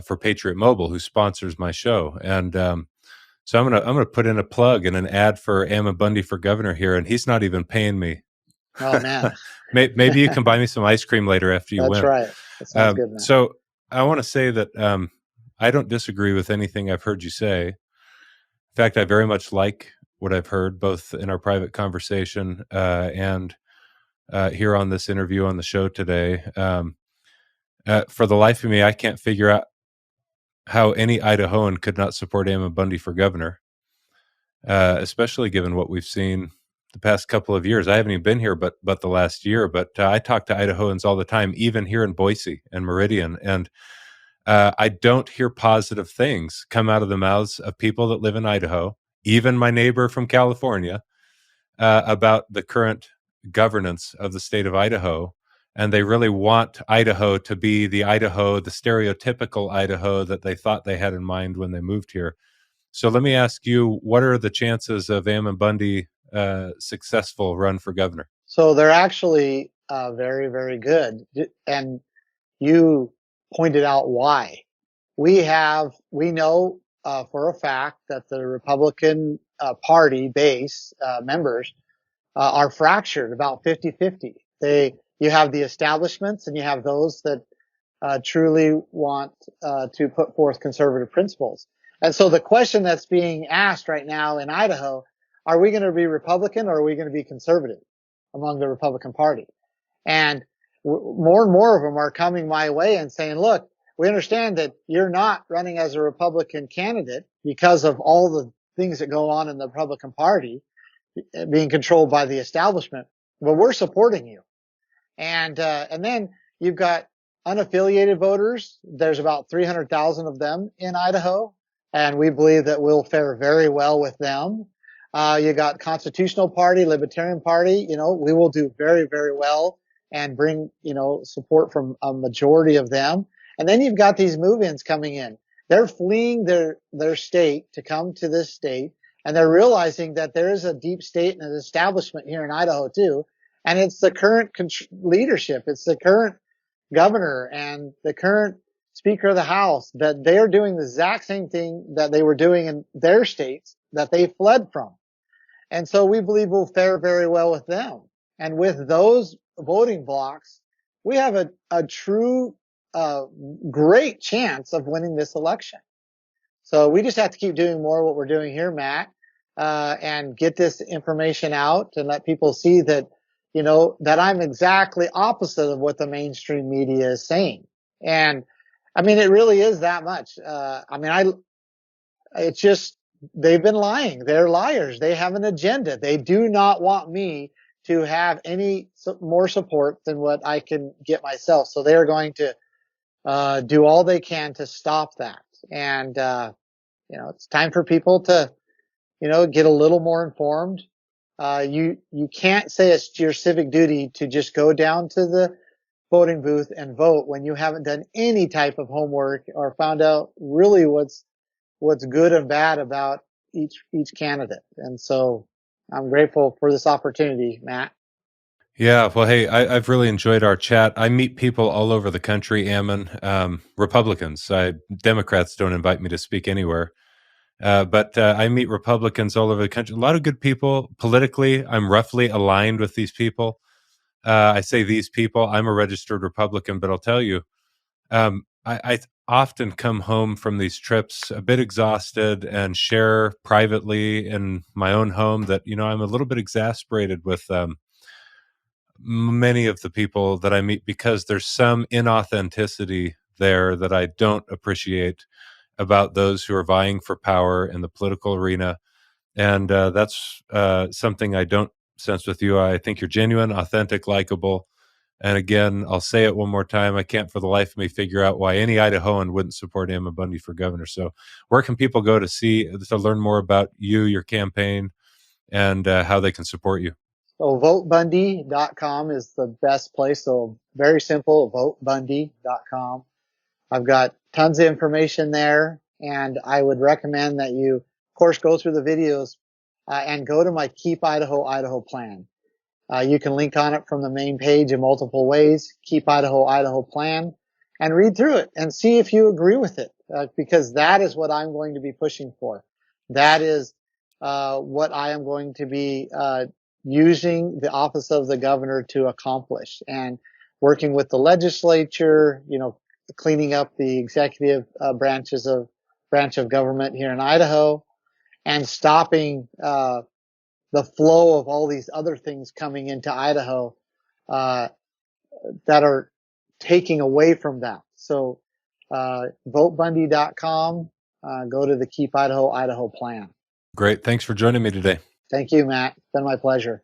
for Patriot Mobile, who sponsors my show, and so I'm gonna put in a plug and an ad for Ammon Bundy for governor here, and he's not even paying me. Oh man, Maybe you can buy me some ice cream later after you that's win. right. That sounds good, man. So I want to say that I don't disagree with anything I've heard you say. In fact, I very much like what I've heard, both in our private conversation and here on this interview on the show today. For the life of me, I can't figure out how any Idahoan could not support Ammon Bundy for governor, especially given what we've seen the past couple of years. I haven't even been here but the last year, but I talk to Idahoans all the time, even here in Boise and Meridian, and I don't hear positive things come out of the mouths of people that live in Idaho, even my neighbor from California, about the current governance of the state of Idaho. And they really want Idaho to be the stereotypical Idaho that they thought they had in mind when they moved here. So let me ask you, what are the chances of Ammon Bundy successful run for governor? So they're actually very, very good. And you pointed out why. We know for a fact that the Republican Party base members are fractured about 50-50. You have the establishments and you have those that truly want to put forth conservative principles. And so the question that's being asked right now in Idaho, are we going to be Republican or are we going to be conservative among the Republican Party? And more and more of them are coming my way and saying, look, we understand that you're not running as a Republican candidate because of all the things that go on in the Republican Party being controlled by the establishment, but we're supporting you. And then you've got unaffiliated voters. There's about 300,000 of them in Idaho, and we believe that we'll fare very well with them. You got Constitutional Party, Libertarian Party. We will do very, very well and bring, support from a majority of them. And then you've got these move-ins coming in. They're fleeing their state to come to this state, and they're realizing that there is a deep state and an establishment here in Idaho too. And it's the current leadership. It's the current governor and the current Speaker of the House that they are doing the exact same thing that they were doing in their states that they fled from. And so we believe we'll fare very well with them. And with those voting blocks, we have a true, great chance of winning this election. So we just have to keep doing more of what we're doing here, Matt, and get this information out and let people see that, that I'm exactly opposite of what the mainstream media is saying. And I mean, it really is that much. It's just, they've been lying. They're liars. They have an agenda. They do not want me to have any more support than what I can get myself. So they're going to do all they can to stop that. And it's time for people to get a little more informed. You can't say it's your civic duty to just go down to the voting booth and vote when you haven't done any type of homework or found out really what's good and bad about each candidate. And so I'm grateful for this opportunity, Matt. Yeah, well, hey, I've really enjoyed our chat. I meet people all over the country, Ammon, Republicans. Democrats don't invite me to speak anywhere. But I meet Republicans all over the country. A lot of good people. Politically, I'm roughly aligned with these people. I say these people. I'm a registered Republican, but I'll tell you, I often come home from these trips a bit exhausted and share privately in my own home that, I'm a little bit exasperated with many of the people that I meet because there's some inauthenticity there that I don't appreciate about those who are vying for power in the political arena. And that's something I don't sense with you. I think you're genuine, authentic, likable. And again, I'll say it one more time. I can't for the life of me figure out why any Idahoan wouldn't support Ammon Bundy for governor. So where can people go to learn more about you, your campaign, and how they can support you? So votebundy.com is the best place. So very simple, votebundy.com. I've got tons of information there, and I would recommend that you, of course, go through the videos and go to my Keep Idaho plan. You can link on it from the main page in multiple ways. Keep Idaho plan, and read through it and see if you agree with it, because that is what I'm going to be pushing for. That is what I am going to be using the office of the governor to accomplish, and working with the legislature, cleaning up the executive branch of government here in Idaho, and stopping the flow of all these other things coming into Idaho uh, that are taking away from that. So votebundy.com, go to the Keep Idaho plan. Great. Thanks for joining me today. Thank you, Matt. It's been my pleasure.